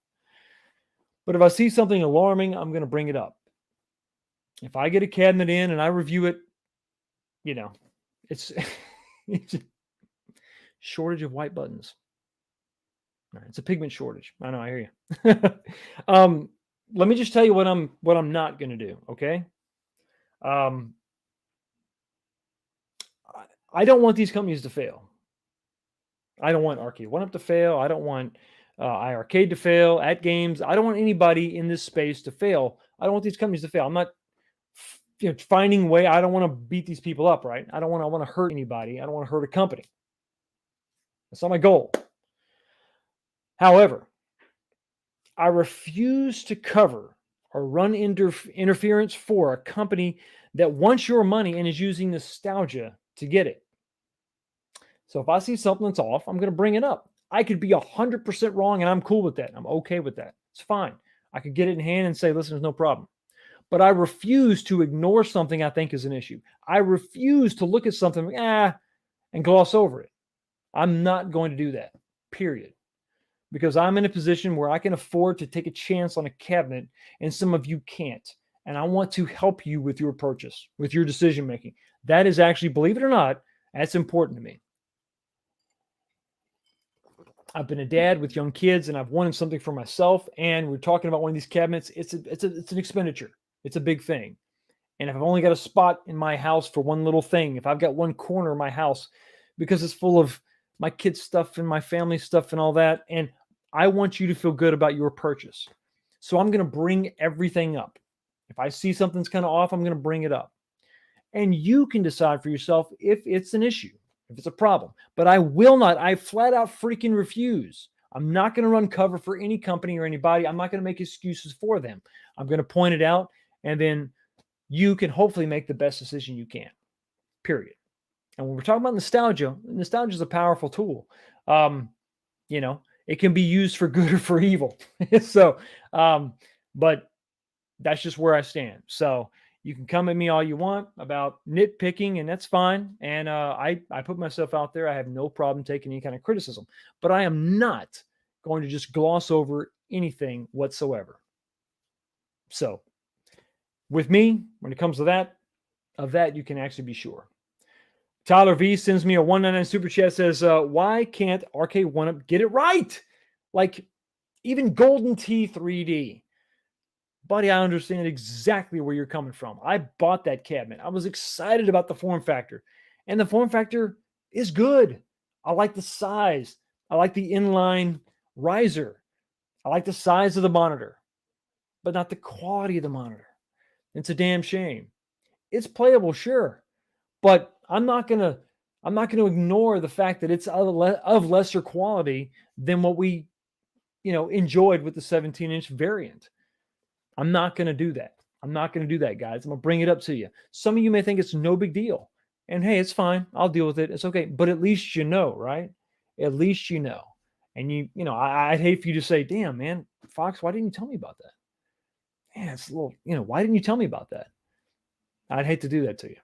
But if I see something alarming, I'm going to bring it up. If I get a cabinet in and I review it, it's a shortage of white buttons. All right, it's a pigment shortage. I know, I hear you. Let me just tell you what I'm not going to do, okay? I don't want these companies to fail. I don't want RK1UP to fail. I don't want iArcade to fail, At Games. I don't want anybody in this space to fail. I don't want these companies to fail. I'm not finding a way. I don't want to beat these people up, right? I want to hurt anybody. I don't want to hurt a company. That's not my goal. However, I refuse to cover or run interference for a company that wants your money and is using nostalgia to get it. So if I see something that's off, I'm going to bring it up. I could be 100% wrong, and I'm cool with that. I'm okay with that. It's fine. I could get it in hand and say, listen, there's no problem. But I refuse to ignore something I think is an issue. I refuse to look at something and gloss over it. I'm not going to do that, period. Because I'm in a position where I can afford to take a chance on a cabinet and some of you can't. And I want to help you with your purchase, with your decision making. That is actually, believe it or not, that's important to me. I've been a dad with young kids and I've wanted something for myself. And we're talking about one of these cabinets. It's an expenditure. It's a big thing. And if I've only got a spot in my house for one little thing, if I've got one corner of my house because it's full of my kids' stuff and my family stuff and all that, and I want you to feel good about your purchase. So I'm going to bring everything up. If I see something's kind of off, I'm going to bring it up. And you can decide for yourself if it's an issue, if it's a problem. But I will not. I flat out freaking refuse. I'm not going to run cover for any company or anybody. I'm not going to make excuses for them. I'm going to point it out, and then you can hopefully make the best decision you can, period. And when we're talking about nostalgia is a powerful tool. It can be used for good or for evil. So, but that's just where I stand. So you can come at me all you want about nitpicking, and that's fine. And I put myself out there. I have no problem taking any kind of criticism, but I am not going to just gloss over anything whatsoever. So with me, when it comes to that, you can actually be sure. Tyler V sends me a 199 super chat, says, why can't RK1UP get it right? Like even Golden Tee 3D. Buddy, I understand exactly where you're coming from. I bought that cabinet. I was excited about the form factor. And the form factor is good. I like the size. I like the inline riser. I like the size of the monitor. But not the quality of the monitor. It's a damn shame. It's playable, sure. But I'm not gonna ignore the fact that it's of lesser quality than what we, enjoyed with the 17-inch variant. I'm not going to do that. I'm not going to do that, guys. I'm going to bring it up to you. Some of you may think it's no big deal. And hey, it's fine. I'll deal with it. It's okay. But at least you know, right? At least you know. And I'd hate for you to say, damn, man, Fox, why didn't you tell me about that? man, it's a little, why didn't you tell me about that? I'd hate to do that to you.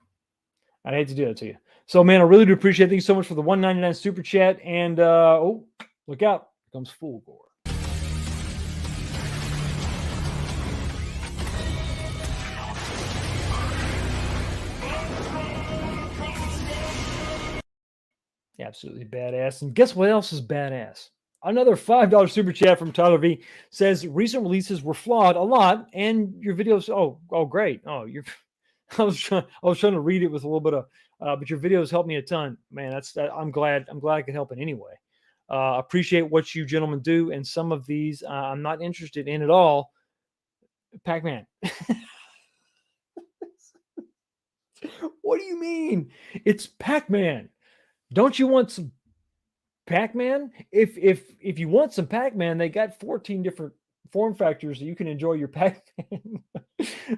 I'd hate to do that to you. So, man, I really do appreciate it. Thank you so much for the $1.99 super chat. And, look out. Here comes Full Gore. Absolutely badass. And guess what else is badass? Another $5 super chat from Tyler V says recent releases were flawed a lot, and your videos. Oh, great. I was trying to read it with a little bit of, but your videos helped me a ton, man. I'm glad I could help in any way. Appreciate what you gentlemen do, and some of these I'm not interested in at all. Pac-Man. What do you mean? It's Pac-Man. Don't you want some Pac-Man? If you want some Pac-Man, they got 14 different form factors that you can enjoy your Pac-Man.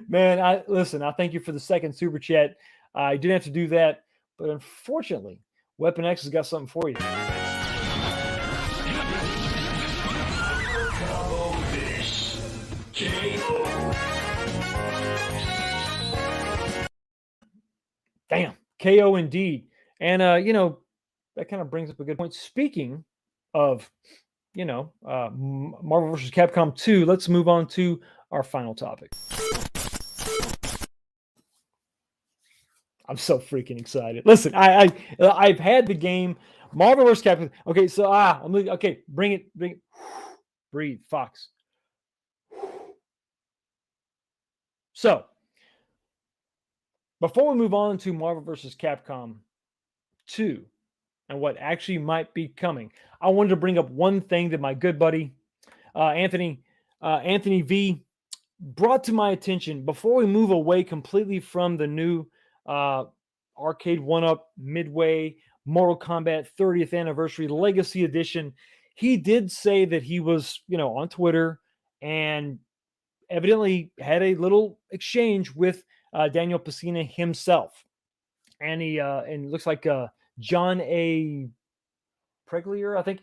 Man, I thank you for the second super chat. I didn't have to do that, but unfortunately, Weapon X has got something for you. Damn, KO indeed. And that kind of brings up a good point. Speaking of, Marvel vs. Capcom 2, let's move on to our final topic. I'm so freaking excited. Listen, I've had the game Marvel vs. Capcom. Okay, so bring it. Breathe, Fox. So, before we move on to Marvel vs. Capcom 2 and what actually might be coming, I wanted to bring up one thing that my good buddy Anthony V brought to my attention before we move away completely from the new Arcade 1-Up Midway Mortal Kombat 30th Anniversary Legacy Edition. He did say that he was, on Twitter and evidently had a little exchange with Daniel Pesina himself. And he and looks like John A. Preglier, I think,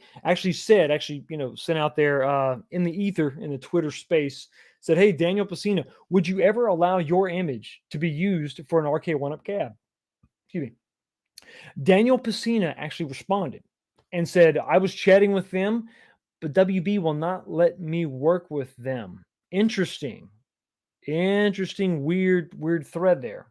sent out there in the ether, in the Twitter space, said, "Hey, Daniel Pesina, would you ever allow your image to be used for an Arcade 1-Up cab?" Excuse me. Daniel Pesina actually responded and said, "I was chatting with them, but WB will not let me work with them." Interesting, weird thread there.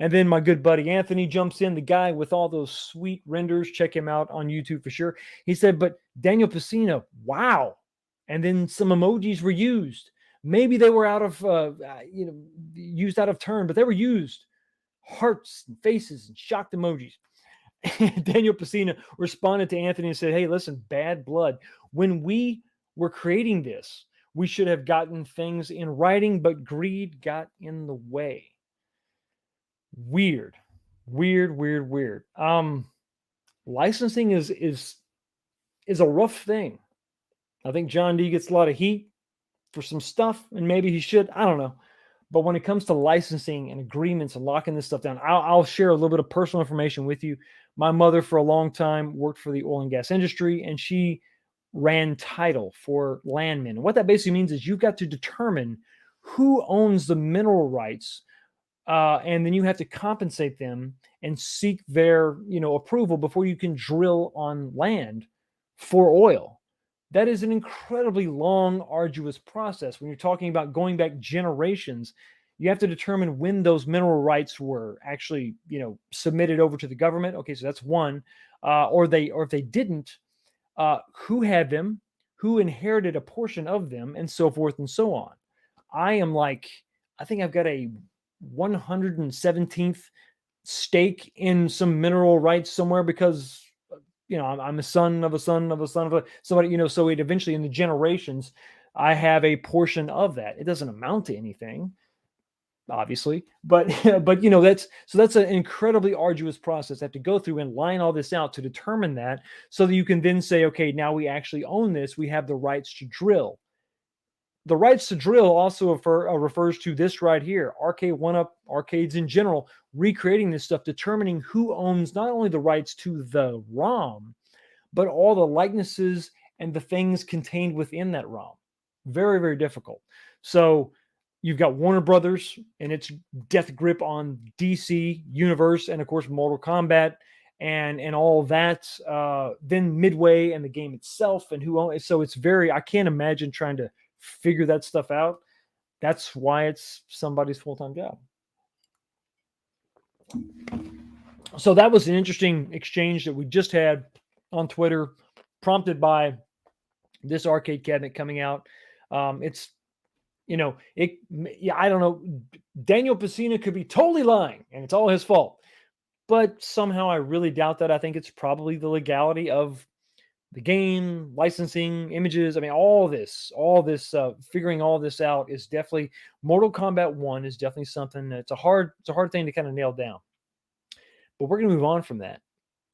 And then my good buddy Anthony jumps in, the guy with all those sweet renders. Check him out on YouTube for sure. He said, "But Daniel Pesina, wow." And then some emojis were used. Maybe they were out of, used out of turn, but they were used. Hearts and faces and shocked emojis. Daniel Pesina responded to Anthony and said, "Hey, listen, bad blood. When we were creating this, we should have gotten things in writing, but greed got in the way." Weird. Licensing is a rough thing. I think John D gets a lot of heat for some stuff, and maybe he should. I don't know. But when it comes to licensing and agreements and locking this stuff down, I'll share a little bit of personal information with you. My mother, for a long time, worked for the oil and gas industry, and she ran title for landmen. And what that basically means is you've got to determine who owns the mineral rights, and then you have to compensate them and seek their, approval before you can drill on land for oil. That is an incredibly long, arduous process. When you're talking about going back generations, you have to determine when those mineral rights were actually, submitted over to the government. Okay, so that's one. Or if they didn't, who had them, who inherited a portion of them, and so forth and so on. I think I've got a 117th stake in some mineral rights somewhere because I'm a son of a son of a son of somebody, so it eventually in the generations, I have a portion of that. It doesn't amount to anything, obviously, but that's an incredibly arduous process. I have to go through and line all this out to determine that, so that you can then say, okay, now we actually own this. We have the rights to drill. The rights to drill also refers to this right here, Arcade 1-Up, arcades in general, recreating this stuff, determining who owns not only the rights to the ROM, but all the likenesses and the things contained within that ROM. Very, very difficult. So you've got Warner Brothers and its death grip on DC Universe, and of course Mortal Kombat and all that. Then Midway and the game itself, and who owns. So it's very. I can't imagine trying to figure that stuff out. That's why it's somebody's full-time job. So that was an interesting exchange that we just had on Twitter, prompted by this arcade cabinet coming out. It's, I don't know. Daniel Pacina could be totally lying, and it's all his fault. But somehow I really doubt that. I think it's probably the legality of the game, licensing, images. I mean, all this, figuring all this out is definitely. Mortal Kombat 1 is definitely something that's a hard thing to kind of nail down. But we're going to move on from that.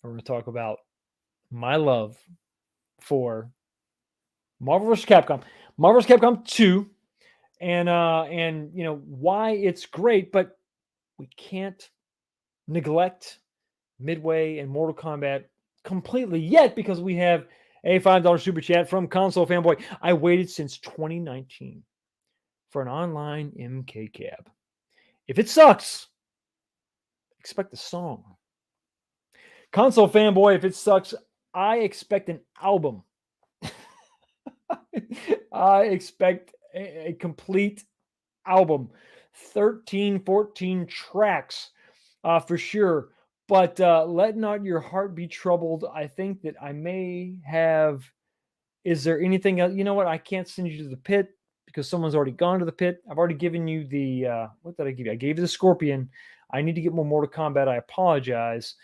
We're going to talk about my love for Marvel vs. Capcom, Marvel vs. Capcom 2, and why it's great, but we can't neglect Midway and Mortal Kombat completely yet, because we have a $5 super chat from Console Fanboy. I waited since 2019 for an online MK cab. If it sucks, expect a song. Console Fanboy, if it sucks, I expect an album. I expect a complete album. 13, 14 tracks for sure. But let not your heart be troubled. I think that I may have. Is there anything else? You know what? I can't send you to the pit because someone's already gone to the pit. I've already given you the. What did I give you? I gave you the Scorpion. I need to get more Mortal Kombat. I apologize.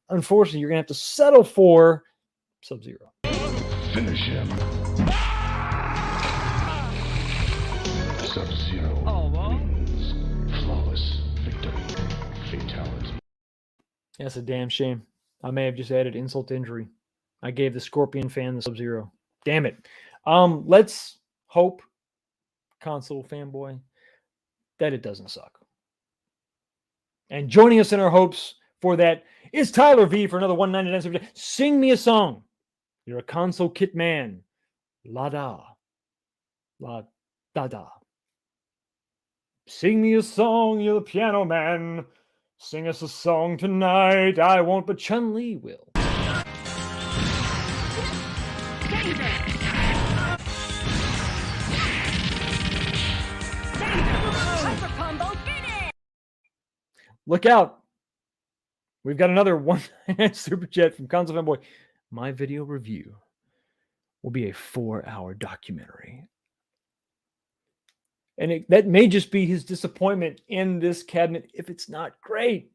Unfortunately, you're going to have to settle for Sub-Zero. Finish him. Sub-Zero wins. Flawless victory. Fatality. That's a damn shame. I may have just added insult to injury. I gave the Scorpion fan the Sub-Zero. Damn it. Let's hope, Console Fanboy, that it doesn't suck. And joining us in our hopes for that is Tyler V for another 199 super chat. Sing me a song. You're a console kit man. La da. La da da. Sing me a song, you're the piano man. Sing us a song tonight. I won't, but Chun-Li will. Look out. We've got another 199 super chat from Console Fanboy. My video review will be a 4-hour documentary. And that may just be his disappointment in this cabinet if it's not great.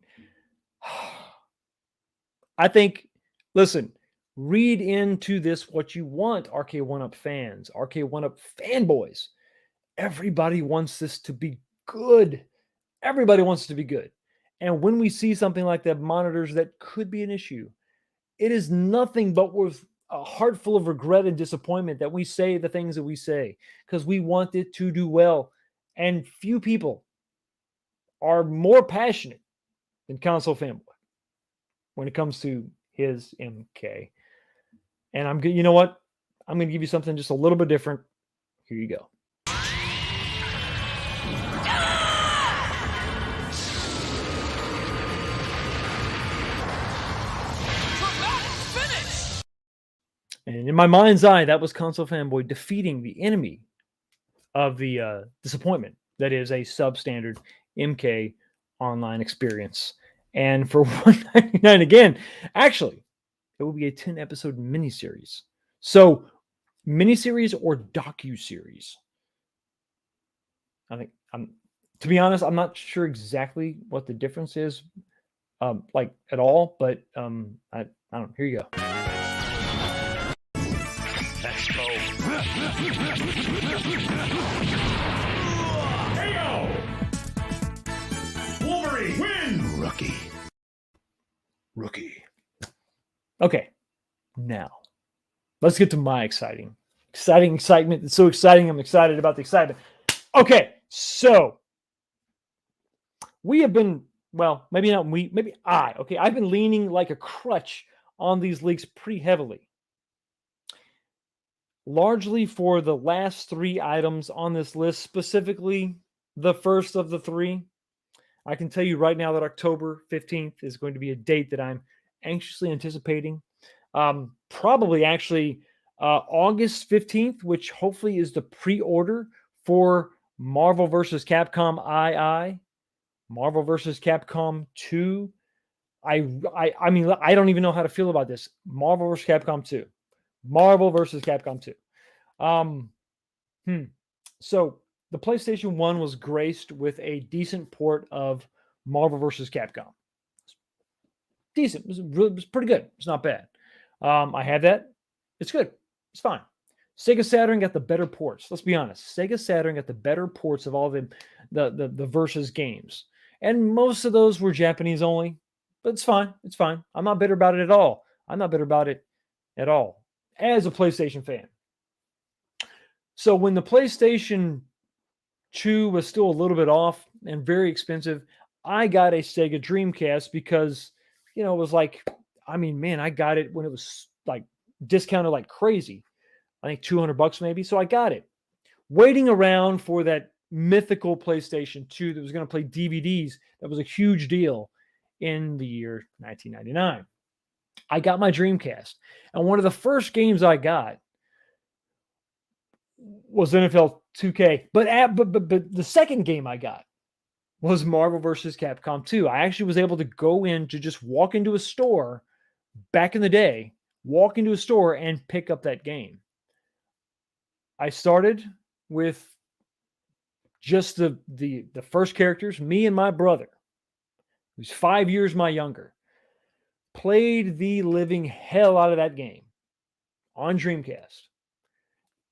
I think, listen, read into this what you want, RK1-Up fans, RK1-Up fanboys. Everybody wants this to be good. Everybody wants it to be good. And when we see something like that, monitors that could be an issue, it is nothing but with a heart full of regret and disappointment that we say the things that we say, because we want it to do well. And few people are more passionate than Console Fanboy when it comes to his MK. And you know what? I'm going to give you something just a little bit different. Here you go. And in my mind's eye, that was Console Fanboy defeating the enemy of the disappointment that is a substandard MK online experience. And for $199 again, actually, it will be a 10-episode miniseries. So, miniseries or docu-series? I think, to be honest, I'm not sure exactly what the difference is, like at all. But I don't know. Here you go. Let's go. KO! Wolverine win! Rookie. Okay, now let's get to my excitement. It's so exciting. I'm excited about the excitement. Okay, so we have been, well, maybe not we, maybe I. Okay, I've been leaning like a crutch on these leaks pretty heavily. Largely for the last 3 items on this list, specifically the first of the three. I can tell you right now that October 15th is going to be a date that I'm anxiously anticipating. Probably actually August 15th, which hopefully is the pre-order for Marvel vs. Capcom II, Marvel vs. Capcom 2. I mean, I don't even know how to feel about this. Marvel vs. Capcom 2. Marvel versus Capcom 2. So the PlayStation 1 was graced with a decent port of Marvel versus Capcom. Decent. It was pretty good. It's not bad. I had that. It's good. It's fine. Sega Saturn got the better ports. Let's be honest. Sega Saturn got the better ports of all the versus games. And most of those were Japanese only. But it's fine. It's fine. I'm not bitter about it at all. I'm not bitter about it at all as a PlayStation fan. So when the PlayStation 2 was still a little bit off and very expensive, I got a Sega Dreamcast because, it was like, I mean, man, I got it when it was like discounted like crazy. I think $200 maybe. So I got it. Waiting around for that mythical PlayStation 2 that was going to play DVDs. That was a huge deal in the year 1999. I got my Dreamcast. And one of the first games I got was NFL 2K. But the second game I got was Marvel vs. Capcom 2. I actually was able to go in to just walk into a store back in the day, walk into a store and pick up that game. I started with just the first characters, me and my brother, who's 5 years my younger, played the living hell out of that game on Dreamcast.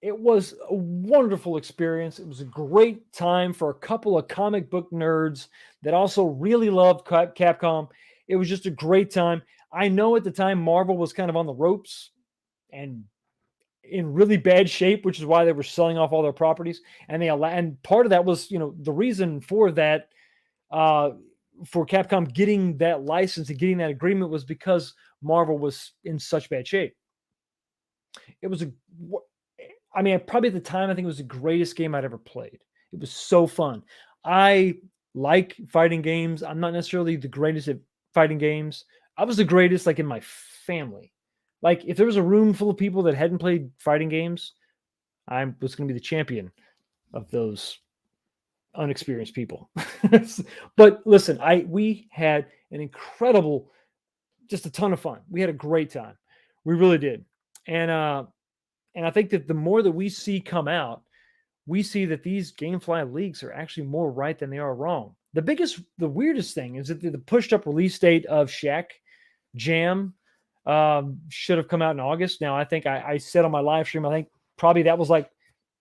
It was a wonderful experience. It was a great time for a couple of comic book nerds that also really loved Capcom. It was just a great time. I know at the time Marvel was kind of on the ropes and in really bad shape, which is why they were selling off all their properties. And part of that was, the reason for that, for Capcom getting that license and getting that agreement was because Marvel was in such bad shape. It was probably at the time, I think it was the greatest game I'd ever played. It was so fun. I like fighting games. I'm not necessarily the greatest at fighting games. I was the greatest, like, in my family. Like, if there was a room full of people that hadn't played fighting games, I was going to be the champion of those unexperienced people. But listen, we had an incredible, just a ton of fun. We had a great time. We really did. And I think that the more that we see come out, we see that these GameFly leaks are actually more right than they are wrong. The weirdest thing is that the pushed up release date of Shaq Jam should have come out in August. Now, I think I said on my live stream, I think probably that was like,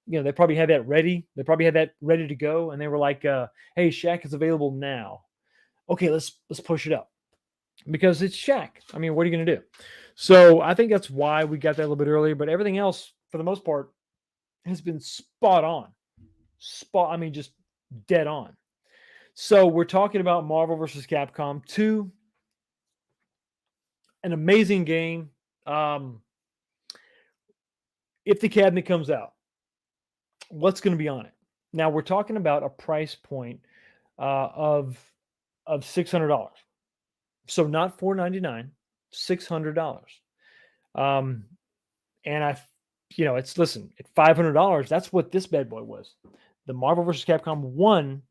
they probably had that ready. They probably had that ready to go. And they were like, hey, Shaq is available now. Okay, let's push it up because it's Shaq. I mean, what are you going to do? So I think that's why we got that a little bit earlier, but everything else for the most part has been spot on. Just dead on. So we're talking about Marvel vs. Capcom 2. An amazing game. If the cabinet comes out, what's going to be on it? Now we're talking about a price point of $600. So not $499, $600. And listen, at $500, that's what this bad boy was. The Marvel vs. Capcom 1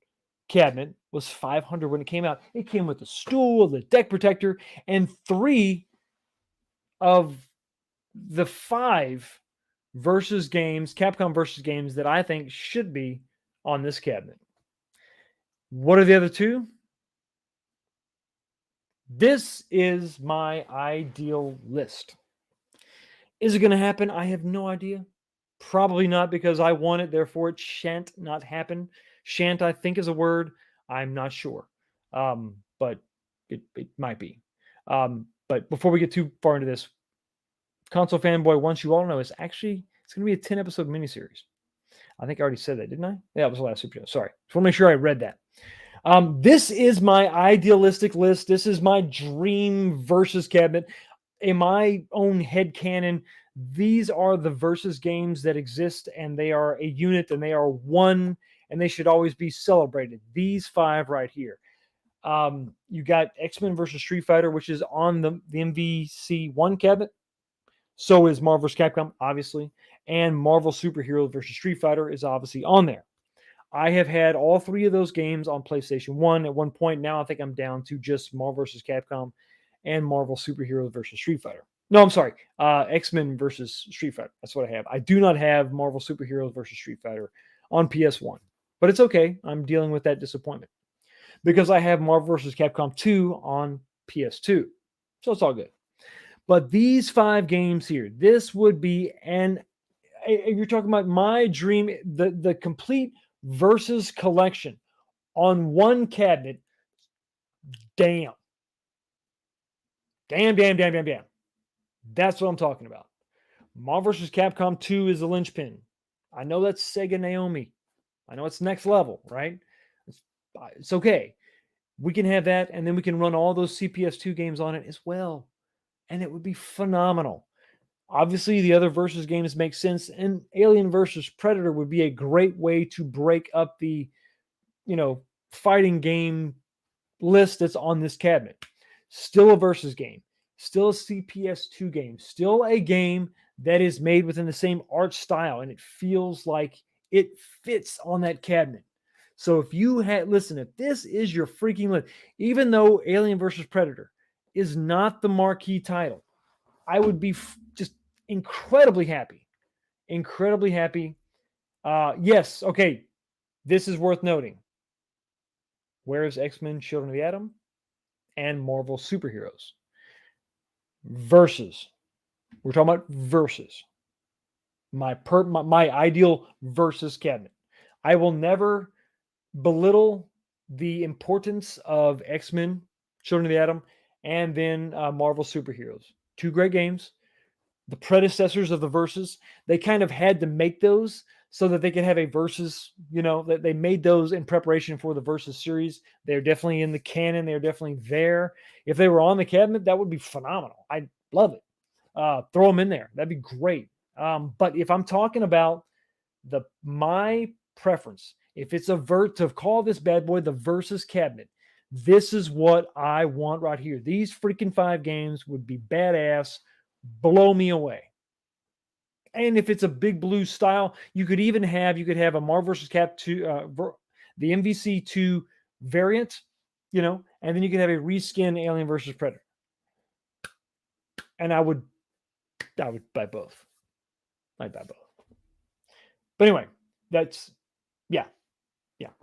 cabinet was $500 when it came out. It came with a stool, the deck protector, and 3 of the 5 Capcom versus games that I think should be on this cabinet. What are the other 2? This is my ideal list. Is it going to happen? I have no idea. Probably not, because I want it, therefore it shan't not happen. Shan't, I think, is a word. I'm not sure. But it might be. But before we get too far into this, Console Fanboy wants you all to know it's going to be a 10-episode miniseries. I think I already said that, didn't I? Yeah, it was the last Super Show. Sorry. Just want to make sure I read that. This is my idealistic list. This is my dream versus cabinet. In my own headcanon, these are the versus games that exist, and they are a unit, and they are one, and they should always be celebrated. These 5 right here. You got X-Men versus Street Fighter, which is on the MVC1 cabinet. So is Marvel vs. Capcom, obviously. And Marvel Superheroes versus Street Fighter is obviously on there. I have had all 3 of those games on PlayStation 1 at one point. Now I think I'm down to just Marvel vs. Capcom and Marvel Superheroes versus Street Fighter. No, I'm sorry. X-Men versus Street Fighter. That's what I have. I do not have Marvel Superheroes versus Street Fighter on PS1. But it's okay. I'm dealing with that disappointment. Because I have Marvel vs. Capcom 2 on PS2. So it's all good. But these 5 games here, this would be you're talking about my dream, the complete Versus collection on one cabinet. Damn. That's what I'm talking about. Marvel vs. Capcom 2 is the linchpin. I know that's Sega Naomi. I know it's next level, right? It's okay. We can have that, and then we can run all those CPS2 games on it as well. And it would be phenomenal. Obviously, the other Versus games make sense, and Alien versus Predator would be a great way to break up the, fighting game list that's on this cabinet. Still a Versus game. Still a CPS2 game. Still a game that is made within the same art style, and it feels like it fits on that cabinet. So if this is your freaking list, even though Alien versus Predator is not the marquee title, I would be just incredibly happy. Incredibly happy. Yes, okay. This is worth noting. Where's X-Men Children of the Atom and Marvel Superheroes? Versus. We're talking about Versus. My ideal Versus cabinet. I will never belittle the importance of X-Men Children of the Atom and then Marvel Superheroes. 2 great games. The predecessors of the Versus, they kind of had to make those so that they could have a Versus, that they made those in preparation for the Versus series. They're definitely in the canon. They're definitely there. If they were on the cabinet, that would be phenomenal. I'd love it. Throw them in there. That'd be great. But if I'm talking about my preference, if it's to call this bad boy the Versus cabinet, this is what I want right here. These freaking 5 games would be badass. Blow me away. And if it's a big blue style, you could have a Marvel vs. Cap 2, the MVC2 variant, and then you could have a reskin Alien versus Predator. And I would buy both. I'd buy both. But anyway, that's yeah.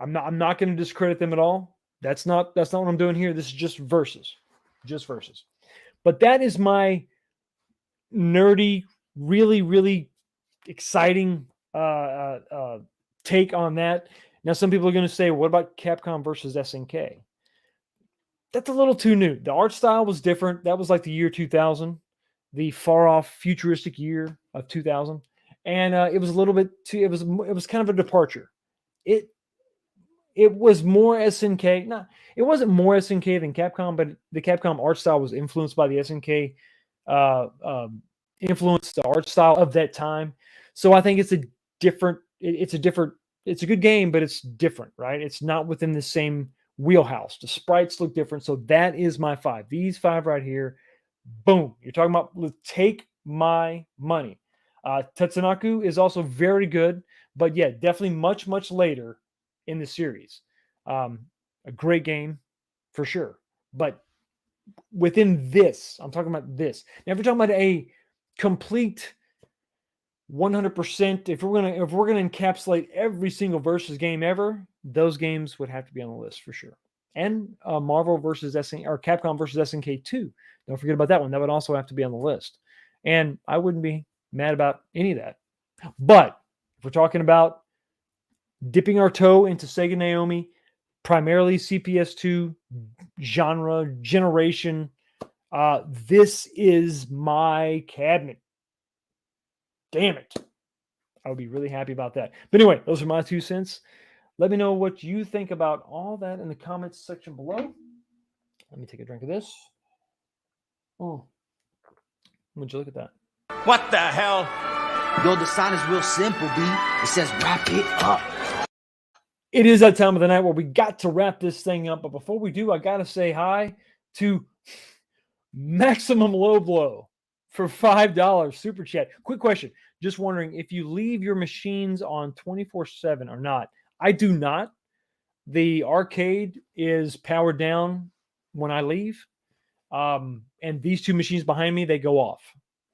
I'm not going to discredit them at all. That's not what I'm doing here. This is just Versus. But that is my nerdy, really, really exciting take on that. Now, some people are going to say, what about Capcom versus SNK? That's a little too new. The art style was different. That was like the year 2000, the far-off futuristic year of 2000. And it was a little bit too, it was kind of a departure. It was more SNK. No, it wasn't more SNK than Capcom, but the Capcom art style was influenced by the SNK influenced the art style of that time. So I think it's a good game, but it's different, right? It's not within the same wheelhouse. The sprites look different. So that is my 5. These 5 right here, boom. You're talking about take my money. Tatsunoko is also very good, but yeah, definitely much, much later in the series. A great game for sure. But within this, I'm talking about this. Now, if you're talking about a complete 100%, if we're gonna encapsulate every single Versus game ever, those games would have to be on the list for sure. And Marvel versus Capcom versus SNK 2. Don't forget about that one. That would also have to be on the list. And I wouldn't be mad about any of that. But if we're talking about dipping our toe into Sega Naomi, primarily CPS2 genre, generation, this is my cabinet. Damn it. I would be really happy about that. But anyway, those are my 2 cents. Let me know what you think about all that in the comments section below. Let me take a drink of this. Oh, would you look at that? What the hell? Yo, the sign is real simple, B. It says wrap it up. It is that time of the night where we got to wrap this thing up. But before we do, I got to say hi to Maximum Low Blow for $5 super chat. Quick question. Just wondering if you leave your machines on 24/7 or not. I do not. The arcade is powered down when I leave. And these two machines behind me, they go off.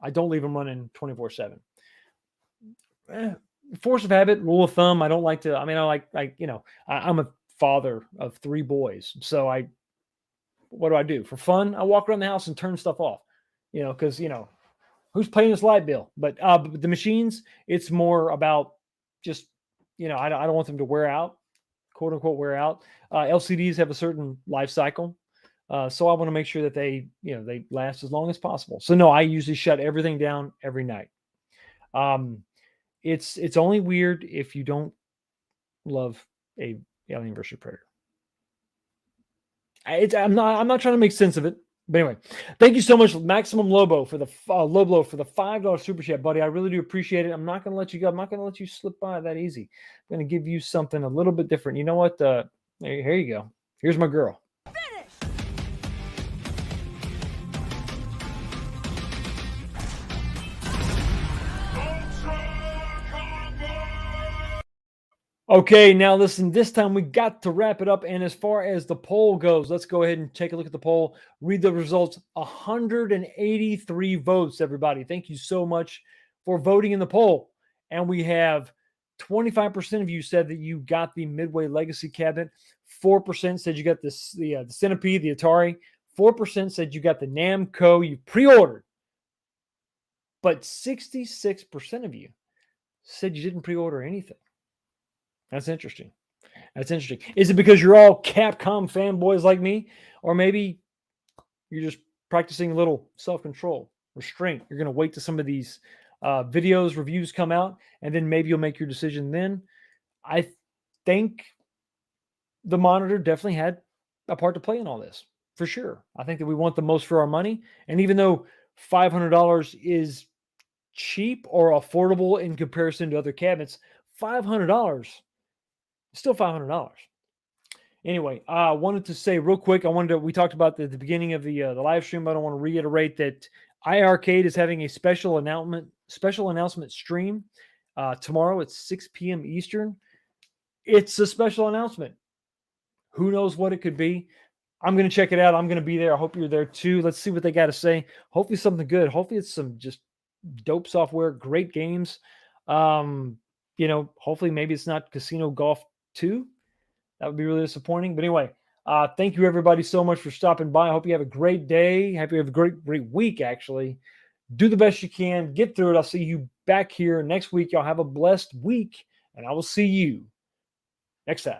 I don't leave them running 24/7. Force of habit, rule of thumb. I don't like to, I like, I'm a father of 3 boys. So what do I do for fun? I walk around the house and turn stuff off, because, who's paying this light bill? But the machines, it's more about just, I don't want them to wear out, quote unquote, wear out. LCDs have a certain life cycle. So I want to make sure that they last as long as possible. So no, I usually shut everything down every night. It's only weird if you don't love Alien vs. Predator. I'm not trying to make sense of it. But anyway, thank you so much, Maximum Lobo, for the Low Blow for the $5 super chat, buddy. I really do appreciate it. I'm not going to let you go. I'm not going to let you slip by that easy. I'm going to give you something a little bit different. You know what? Here you go. Here's my girl. Okay, now listen, this time we got to wrap it up. And as far as the poll goes, let's go ahead and take a look at the poll, read the results. 183 votes, everybody. Thank you so much for voting in the poll. And we have 25% of you said that you got the Midway Legacy cabinet. 4% said you got the Centipede, the Atari. 4% said you got the Namco, you pre-ordered. But 66% of you said you didn't pre-order anything. That's interesting. Is it because you're all Capcom fanboys like me? Or maybe you're just practicing a little self-control, restraint. You're going to wait till some of these videos, reviews come out, and then maybe you'll make your decision then. I think the monitor definitely had a part to play in all this, for sure. I think that we want the most for our money. And even though $500 is cheap or affordable in comparison to other cabinets, $500 still $500. Anyway, I wanted to say real quick, we talked about at the beginning of the live stream, but I want to reiterate that iArcade is having a special announcement stream tomorrow at 6 p.m. Eastern. It's a special announcement. Who knows what it could be? I'm going to check it out. I'm going to be there. I hope you're there too. Let's see what they got to say. Hopefully something good. Hopefully it's some just dope software, great games. Hopefully maybe it's not Casino Golf 2. That would be really disappointing. But anyway, thank you everybody so much for stopping by. I hope you have a great day. Hope you have a great week, actually. Do the best you can. Get through it. I'll see you back here next week. Y'all have a blessed week, and I will see you next time.